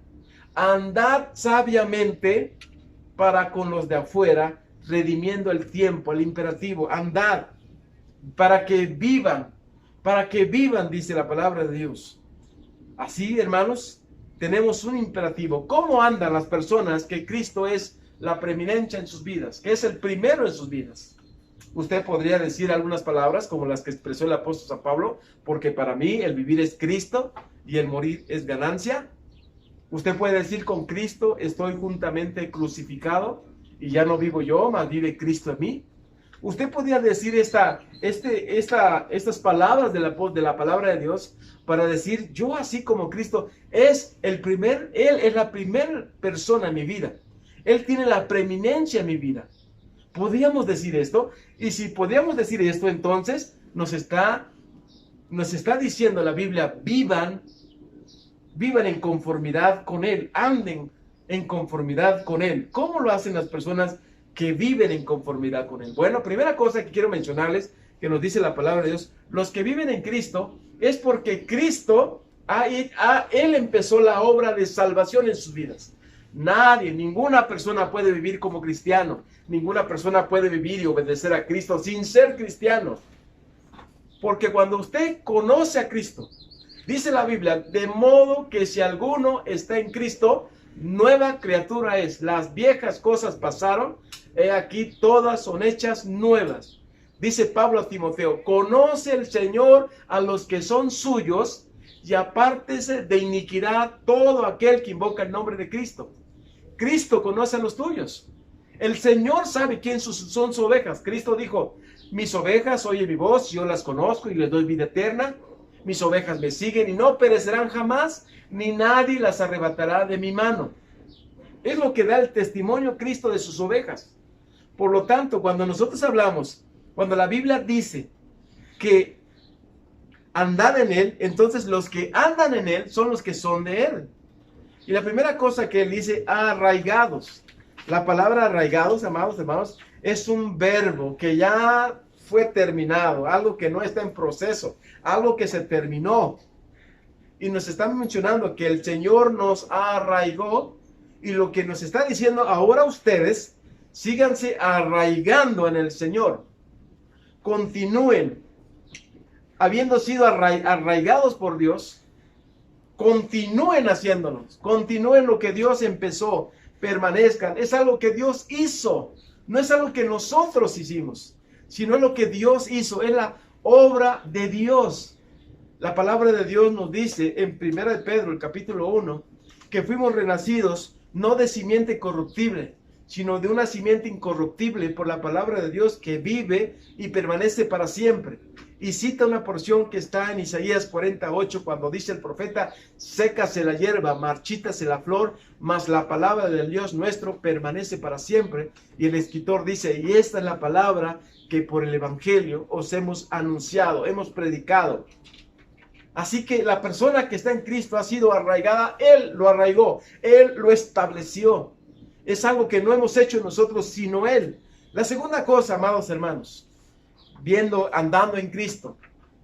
Andad sabiamente para con los de afuera, redimiendo el tiempo, el imperativo, andad, para que vivan, dice la palabra de Dios. Así, hermanos, tenemos un imperativo. ¿Cómo andan las personas que Cristo es la preeminencia en sus vidas, que es el primero en sus vidas? Usted podría decir algunas palabras como las que expresó el apóstol San Pablo: porque para mí el vivir es Cristo y el morir es ganancia. Usted puede decir: con Cristo estoy juntamente crucificado y ya no vivo yo, mas vive Cristo en mí. Usted podría decir estas palabras de la palabra de Dios para decir: yo así como Cristo Él es la primera persona en mi vida. Él tiene la preeminencia en mi vida. ¿Podríamos decir esto? Y si podríamos decir esto, entonces nos está diciendo la Biblia: vivan en conformidad con Él, anden en conformidad con Él. ¿Cómo lo hacen las personas que viven en conformidad con Él? Bueno, primera cosa que quiero mencionarles, que nos dice la palabra de Dios: los que viven en Cristo es porque Cristo, Él empezó la obra de salvación en sus vidas. Nadie, ninguna persona puede vivir como cristiano. Ninguna persona puede vivir y obedecer a Cristo sin ser cristiano. Porque cuando usted conoce a Cristo, dice la Biblia: de modo que si alguno está en Cristo, nueva criatura es. Las viejas cosas pasaron, he aquí todas son hechas nuevas. Dice Pablo a Timoteo: conoce el Señor a los que son suyos, y apártese de iniquidad todo aquel que invoca el nombre de Cristo. Cristo conoce a los tuyos. El Señor sabe quién son sus ovejas. Cristo dijo: mis ovejas oyen mi voz, yo las conozco y les doy vida eterna. Mis ovejas me siguen y no perecerán jamás, ni nadie las arrebatará de mi mano. Es lo que da el testimonio Cristo de sus ovejas. Por lo tanto, cuando nosotros hablamos, cuando la Biblia dice que andad en Él, entonces los que andan en Él son los que son de Él. Y la primera cosa que Él dice: arraigados. La palabra arraigados, amados hermanos, es un verbo que ya fue terminado, algo que no está en proceso, algo que se terminó. Y nos están mencionando que el Señor nos arraigó, y lo que nos está diciendo: ahora ustedes síganse arraigando en el Señor. Continúen, habiendo sido arraigados por Dios, continúen haciéndolos, continúen lo que Dios empezó, permanezcan. Es algo que Dios hizo, no es algo que nosotros hicimos, sino es lo que Dios hizo, es la obra de Dios. La palabra de Dios nos dice en 1 de Pedro, el capítulo 1, que fuimos renacidos no de simiente corruptible, sino de una simiente incorruptible por la palabra de Dios, que vive y permanece para siempre. Y cita una porción que está en Isaías 48, cuando dice el profeta: sécase la hierba, marchítase la flor, mas la palabra del Dios nuestro permanece para siempre. Y el escritor dice: y esta es la palabra que por el evangelio os hemos anunciado, hemos predicado. Así que la persona que está en Cristo ha sido arraigada. Él lo arraigó, Él lo estableció. Es algo que no hemos hecho nosotros, sino Él. La segunda cosa, amados hermanos, andando en Cristo,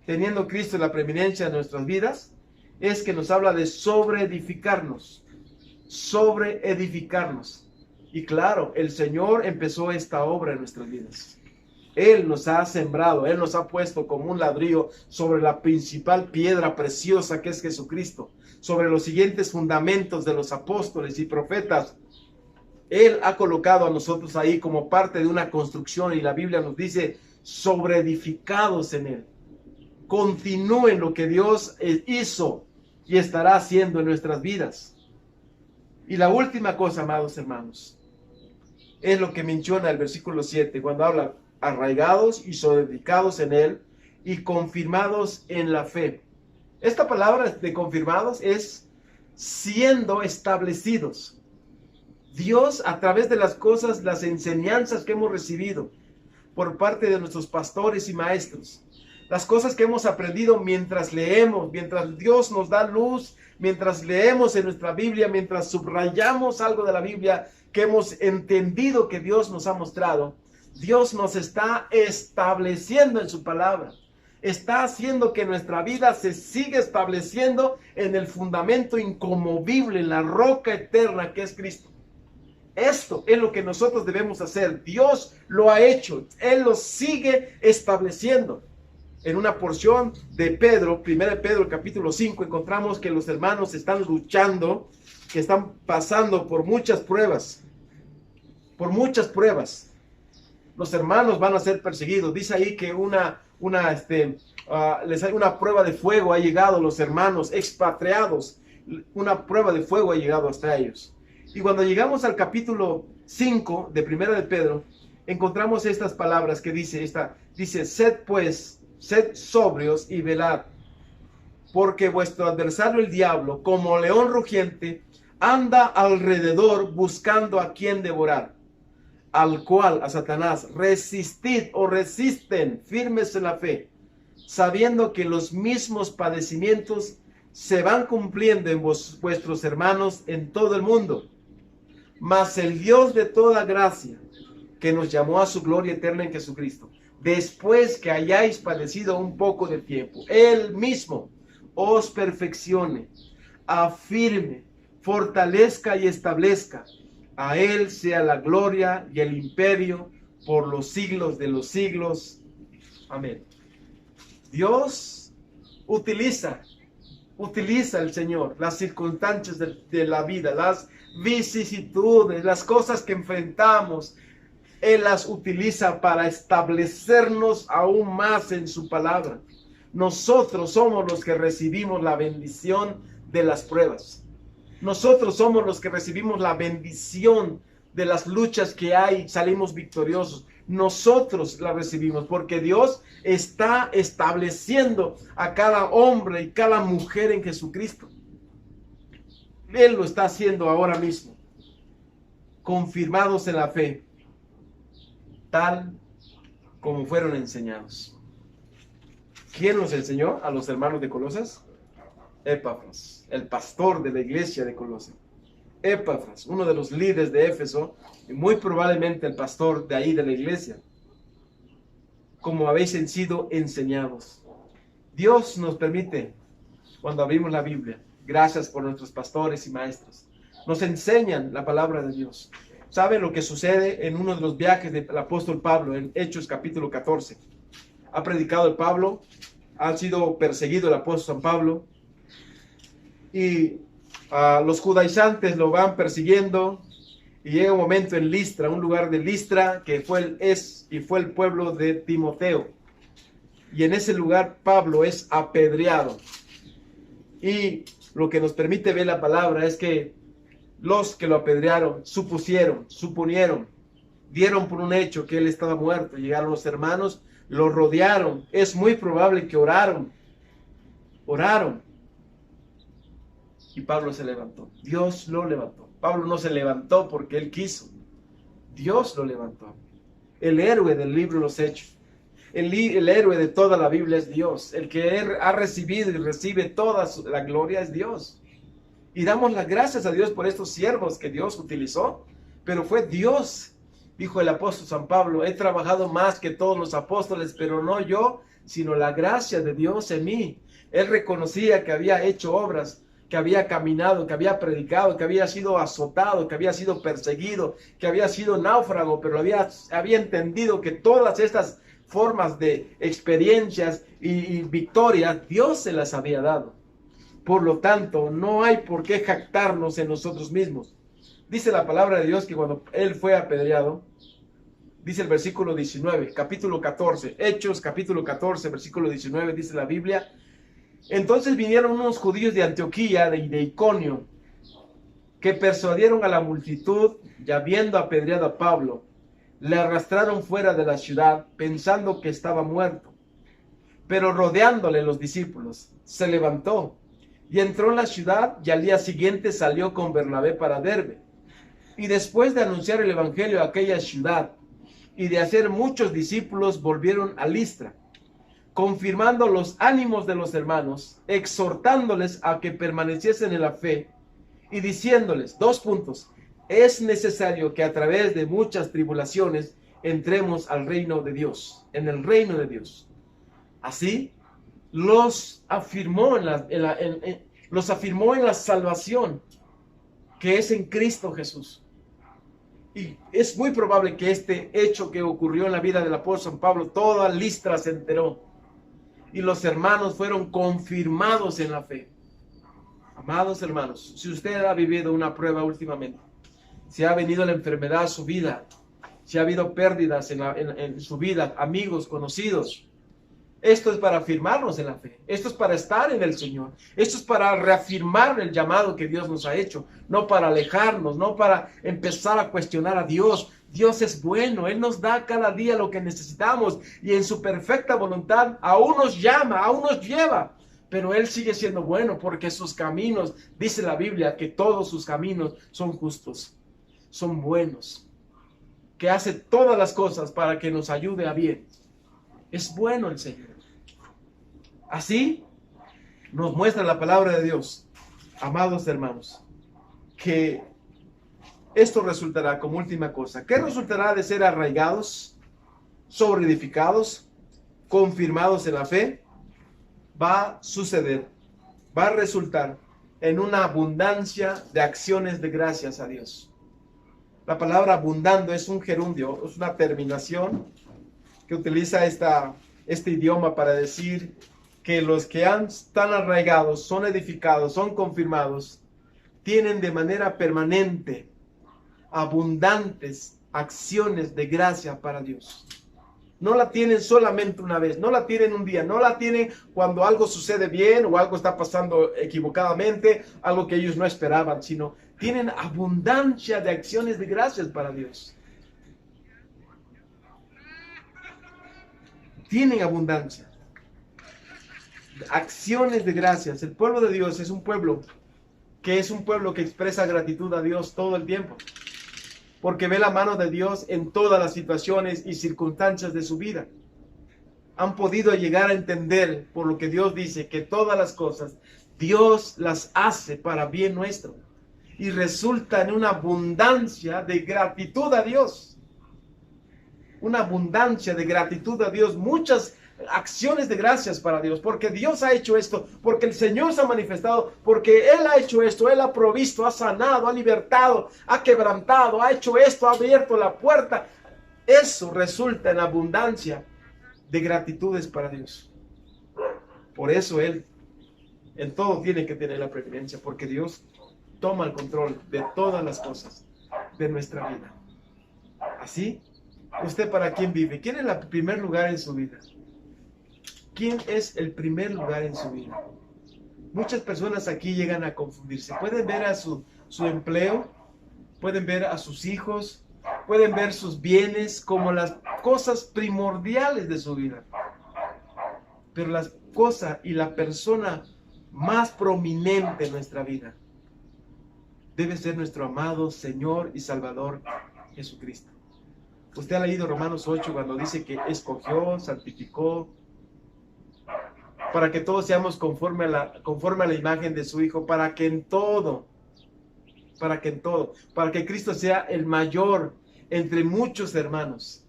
teniendo Cristo en la preeminencia de nuestras vidas, es que nos habla de sobreedificarnos. Sobreedificarnos. Y claro, el Señor empezó esta obra en nuestras vidas. Él nos ha sembrado, Él nos ha puesto como un ladrillo sobre la principal piedra preciosa que es Jesucristo, sobre los siguientes fundamentos de los apóstoles y profetas. Él ha colocado a nosotros ahí como parte de una construcción, y la Biblia nos dice: sobreedificados en Él. Continúen lo que Dios hizo y estará haciendo en nuestras vidas. Y la última cosa, amados hermanos, es lo que menciona el versículo 7, cuando habla: arraigados y sobreedificados en Él y confirmados en la fe. Esta palabra de confirmados es siendo establecidos. Dios, a través de las cosas, las enseñanzas que hemos recibido por parte de nuestros pastores y maestros, las cosas que hemos aprendido mientras leemos, mientras Dios nos da luz, mientras leemos en nuestra Biblia, mientras subrayamos algo de la Biblia que hemos entendido que Dios nos ha mostrado, Dios nos está estableciendo en su palabra. Está haciendo que nuestra vida se siga estableciendo en el fundamento inconmovible, en la roca eterna que es Cristo. Esto es lo que nosotros debemos hacer. Dios lo ha hecho. Él lo sigue estableciendo. En una porción de Pedro, 1 Pedro capítulo 5, encontramos que los hermanos están luchando, que están pasando por muchas pruebas. Por muchas pruebas. Los hermanos van a ser perseguidos. Dice ahí que les hay una prueba de fuego, ha llegado a los hermanos expatriados. Una prueba de fuego ha llegado hasta ellos. Y cuando llegamos al capítulo 5 de 1 de Pedro, encontramos estas palabras que dice, sed pues, sed sobrios y velad, porque vuestro adversario el diablo, como león rugiente, anda alrededor buscando a quien devorar, al cual, a Satanás, resistid o resisten firmes en la fe, sabiendo que los mismos padecimientos se van cumpliendo en vuestros hermanos en todo el mundo. Mas el Dios de toda gracia, que nos llamó a su gloria eterna en Jesucristo, después que hayáis padecido un poco de tiempo, Él mismo os perfeccione, afirme, fortalezca y establezca. A Él sea la gloria y el imperio por los siglos de los siglos. Amén. Dios utiliza el Señor las circunstancias de la vida, las vicisitudes, las cosas que enfrentamos. Él las utiliza para establecernos aún más en su palabra. Nosotros somos los que recibimos la bendición de las pruebas. Nosotros somos los que recibimos la bendición de las luchas que hay, salimos victoriosos. Nosotros la recibimos porque Dios está estableciendo a cada hombre y cada mujer en Jesucristo. Él lo está haciendo ahora mismo, confirmados en la fe, tal como fueron enseñados. ¿Quién los enseñó a los hermanos de Colosas? Epafras, el pastor de la iglesia de Colosas. Epafras, uno de los líderes de Éfeso, y muy probablemente el pastor de ahí de la iglesia. Como habéis sido enseñados. Dios nos permite, cuando abrimos la Biblia, gracias por nuestros pastores y maestros, nos enseñan la palabra de Dios. ¿Sabe lo que sucede en uno de los viajes del apóstol Pablo, en Hechos capítulo 14? Ha predicado el Pablo, ha sido perseguido el apóstol San Pablo, y los judaizantes lo van persiguiendo, y llega un momento en Listra, un lugar de Listra que fue el pueblo de Timoteo, y en ese lugar Pablo es apedreado. Y lo que nos permite ver la palabra es que los que lo apedrearon suponieron, dieron por un hecho que él estaba muerto. Llegaron los hermanos, lo rodearon. Es muy probable que oraron. Y Pablo se levantó. Dios lo levantó. Pablo no se levantó porque él quiso. Dios lo levantó. El héroe del libro de los Hechos. El héroe de toda la Biblia es Dios. El que ha recibido y recibe toda la gloria es Dios. Y damos las gracias a Dios por estos siervos que Dios utilizó. Pero fue Dios, dijo el apóstol San Pablo, he trabajado más que todos los apóstoles, pero no yo, sino la gracia de Dios en mí. Él reconocía que había hecho obras, que había caminado, que había predicado, que había sido azotado, que había sido perseguido, que había sido náufrago, pero había entendido que todas estas formas de experiencias y victorias, Dios se las había dado. Por lo tanto, no hay por qué jactarnos en nosotros mismos. Dice la palabra de Dios que cuando él fue apedreado, dice el versículo 19, capítulo 14, Hechos capítulo 14, versículo 19, dice la Biblia, entonces vinieron unos judíos de Antioquía y de Iconio, que persuadieron a la multitud, y habiendo apedreado a Pablo, le arrastraron fuera de la ciudad, pensando que estaba muerto. Pero rodeándole los discípulos, se levantó Y entró en la ciudad y al día siguiente salió con Bernabé para Derbe. Y después de anunciar el evangelio a aquella ciudad y de hacer muchos discípulos, volvieron a Listra, confirmando los ánimos de los hermanos, exhortándoles a que permaneciesen en la fe y diciéndoles, 2 puntos, es necesario que a través de muchas tribulaciones entremos al reino de Dios, en el reino de Dios. Así los afirmó en la salvación que es en Cristo Jesús. Y es muy probable que este hecho que ocurrió en la vida del apóstol San Pablo, toda Listra se enteró y los hermanos fueron confirmados en la fe. Amados hermanos, si usted ha vivido una prueba últimamente, si ha venido la enfermedad a su vida, si ha habido pérdidas en su vida, amigos, conocidos, esto es para afirmarnos en la fe, esto es para estar en el Señor, esto es para reafirmar el llamado que Dios nos ha hecho, no para alejarnos, no para empezar a cuestionar a Dios. Dios es bueno, Él nos da cada día lo que necesitamos y en su perfecta voluntad aún nos llama, aún nos lleva, pero Él sigue siendo bueno porque sus caminos, dice la Biblia, que todos sus caminos son justos, son buenos, que hace todas las cosas para que nos ayude a bien. Es bueno el Señor. Así nos muestra la palabra de Dios, amados hermanos, que esto resultará como última cosa. ¿Qué resultará de ser arraigados, sobreedificados, confirmados en la fe? Va a suceder, va a resultar en una abundancia de acciones de gracias a Dios. La palabra abundando es un gerundio, es una terminación que utiliza este idioma para decir que los que están arraigados, son edificados, son confirmados, tienen de manera permanente abundantes acciones de gracia para Dios. No la tienen solamente una vez, no la tienen un día, no la tienen cuando algo sucede bien o algo está pasando equivocadamente, algo que ellos no esperaban, sino tienen abundancia de acciones de gracias para Dios. Tienen abundancia. Acciones de gracias. El pueblo de Dios es un pueblo que expresa gratitud a Dios todo el tiempo, porque ve la mano de Dios en todas las situaciones y circunstancias de su vida. Han podido llegar a entender, por lo que Dios dice, que todas las cosas Dios las hace para bien nuestro y resulta en una abundancia de gratitud a Dios. Una abundancia de gratitud a Dios, muchas acciones de gracias para Dios, porque Dios ha hecho esto, porque el Señor se ha manifestado, porque Él ha hecho esto, Él ha provisto, ha sanado, ha libertado, ha quebrantado, ha hecho esto, ha abierto la puerta. Eso resulta en abundancia de gratitudes para Dios. Por eso Él en todo tiene que tener la preferencia, porque Dios toma el control de todas las cosas de nuestra vida. Así, ¿usted para quién vive? ¿Quién es el primer lugar en su vida? ¿Quién es el primer lugar en su vida? Muchas personas aquí llegan a confundirse. Pueden ver a su empleo, pueden ver a sus hijos, pueden ver sus bienes como las cosas primordiales de su vida. Pero la cosa y la persona más prominente en nuestra vida debe ser nuestro amado Señor y Salvador Jesucristo. Usted ha leído Romanos 8 cuando dice que escogió, santificó, para que todos seamos conforme a la imagen de su Hijo, para que Cristo sea el mayor entre muchos hermanos.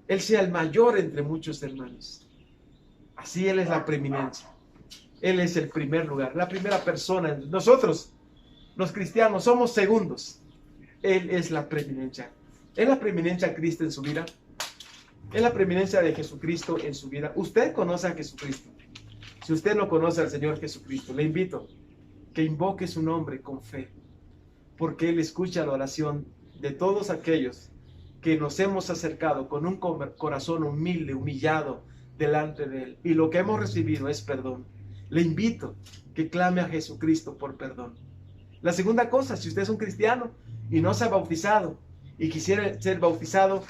Él sea el mayor entre muchos hermanos. Así Él es la preeminencia. Él es el primer lugar, la primera persona. Nosotros, los cristianos, somos segundos. Él es la preeminencia. ¿Es la preeminencia Cristo en su vida? ¿Es la preeminencia de Jesucristo en su vida? Usted conoce a Jesucristo. Si usted no conoce al Señor Jesucristo, le invito que invoque su nombre con fe, porque Él escucha la oración de todos aquellos que nos hemos acercado con un corazón humilde, humillado delante de Él. Y lo que hemos recibido es perdón. Le invito que clame a Jesucristo por perdón. La segunda cosa, si usted es un cristiano y no se ha bautizado y quisiera ser bautizado,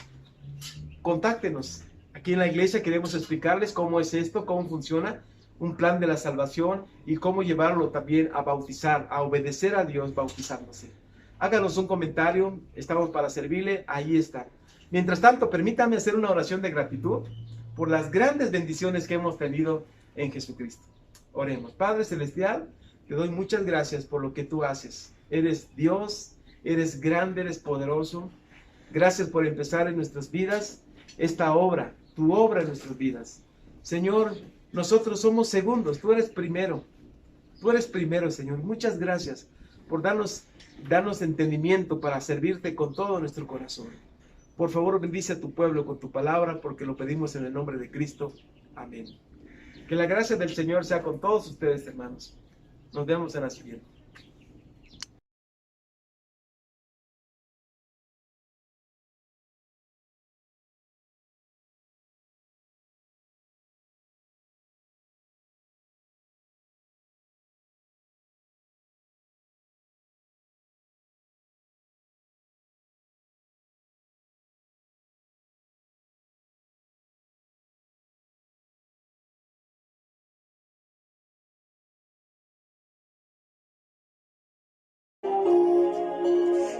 contáctenos. Aquí en la iglesia queremos explicarles cómo es esto, cómo funciona. un plan de la salvación y cómo llevarlo también a bautizar, a obedecer a Dios bautizándose. Háganos un comentario, estamos para servirle, ahí está. Mientras tanto, permítame hacer una oración de gratitud por las grandes bendiciones que hemos tenido en Jesucristo. Oremos. Padre Celestial, te doy muchas gracias por lo que tú haces. Eres Dios, eres grande, eres poderoso. Gracias por empezar en nuestras vidas esta obra, tu obra en nuestras vidas. Señor, nosotros somos segundos, tú eres primero. Tú eres primero, Señor. Muchas gracias por darnos entendimiento para servirte con todo nuestro corazón. Por favor, bendice a tu pueblo con tu palabra, porque lo pedimos en el nombre de Cristo. Amén. Que la gracia del Señor sea con todos ustedes, hermanos. Nos vemos en la siguiente.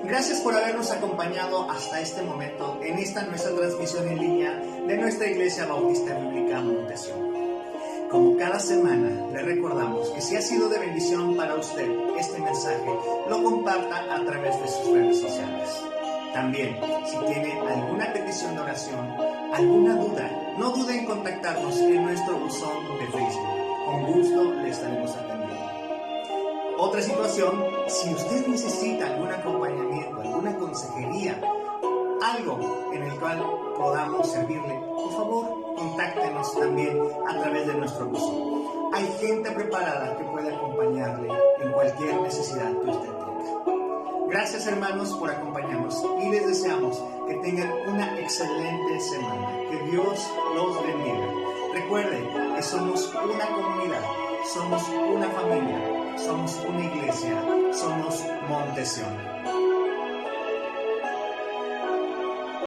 Gracias por habernos acompañado hasta este momento en esta nuestra transmisión en línea de nuestra Iglesia Bautista Bíblica Montesión. Como cada semana, le recordamos que si ha sido de bendición para usted este mensaje, lo comparta a través de sus redes sociales. También, si tiene alguna petición de oración, alguna duda, no dude en contactarnos en nuestro buzón de Facebook. Con gusto le estaremos atendiendo. Otra situación, si usted necesita algún acompañamiento, alguna consejería, algo en el cual podamos servirle, por favor, contáctenos también a través de nuestro buzón. Hay gente preparada que puede acompañarle en cualquier necesidad que usted tenga. Gracias, hermanos, por acompañarnos y les deseamos que tengan una excelente semana. Que Dios los bendiga. Recuerden que somos una comunidad, somos una familia, somos una iglesia, somos Montesión.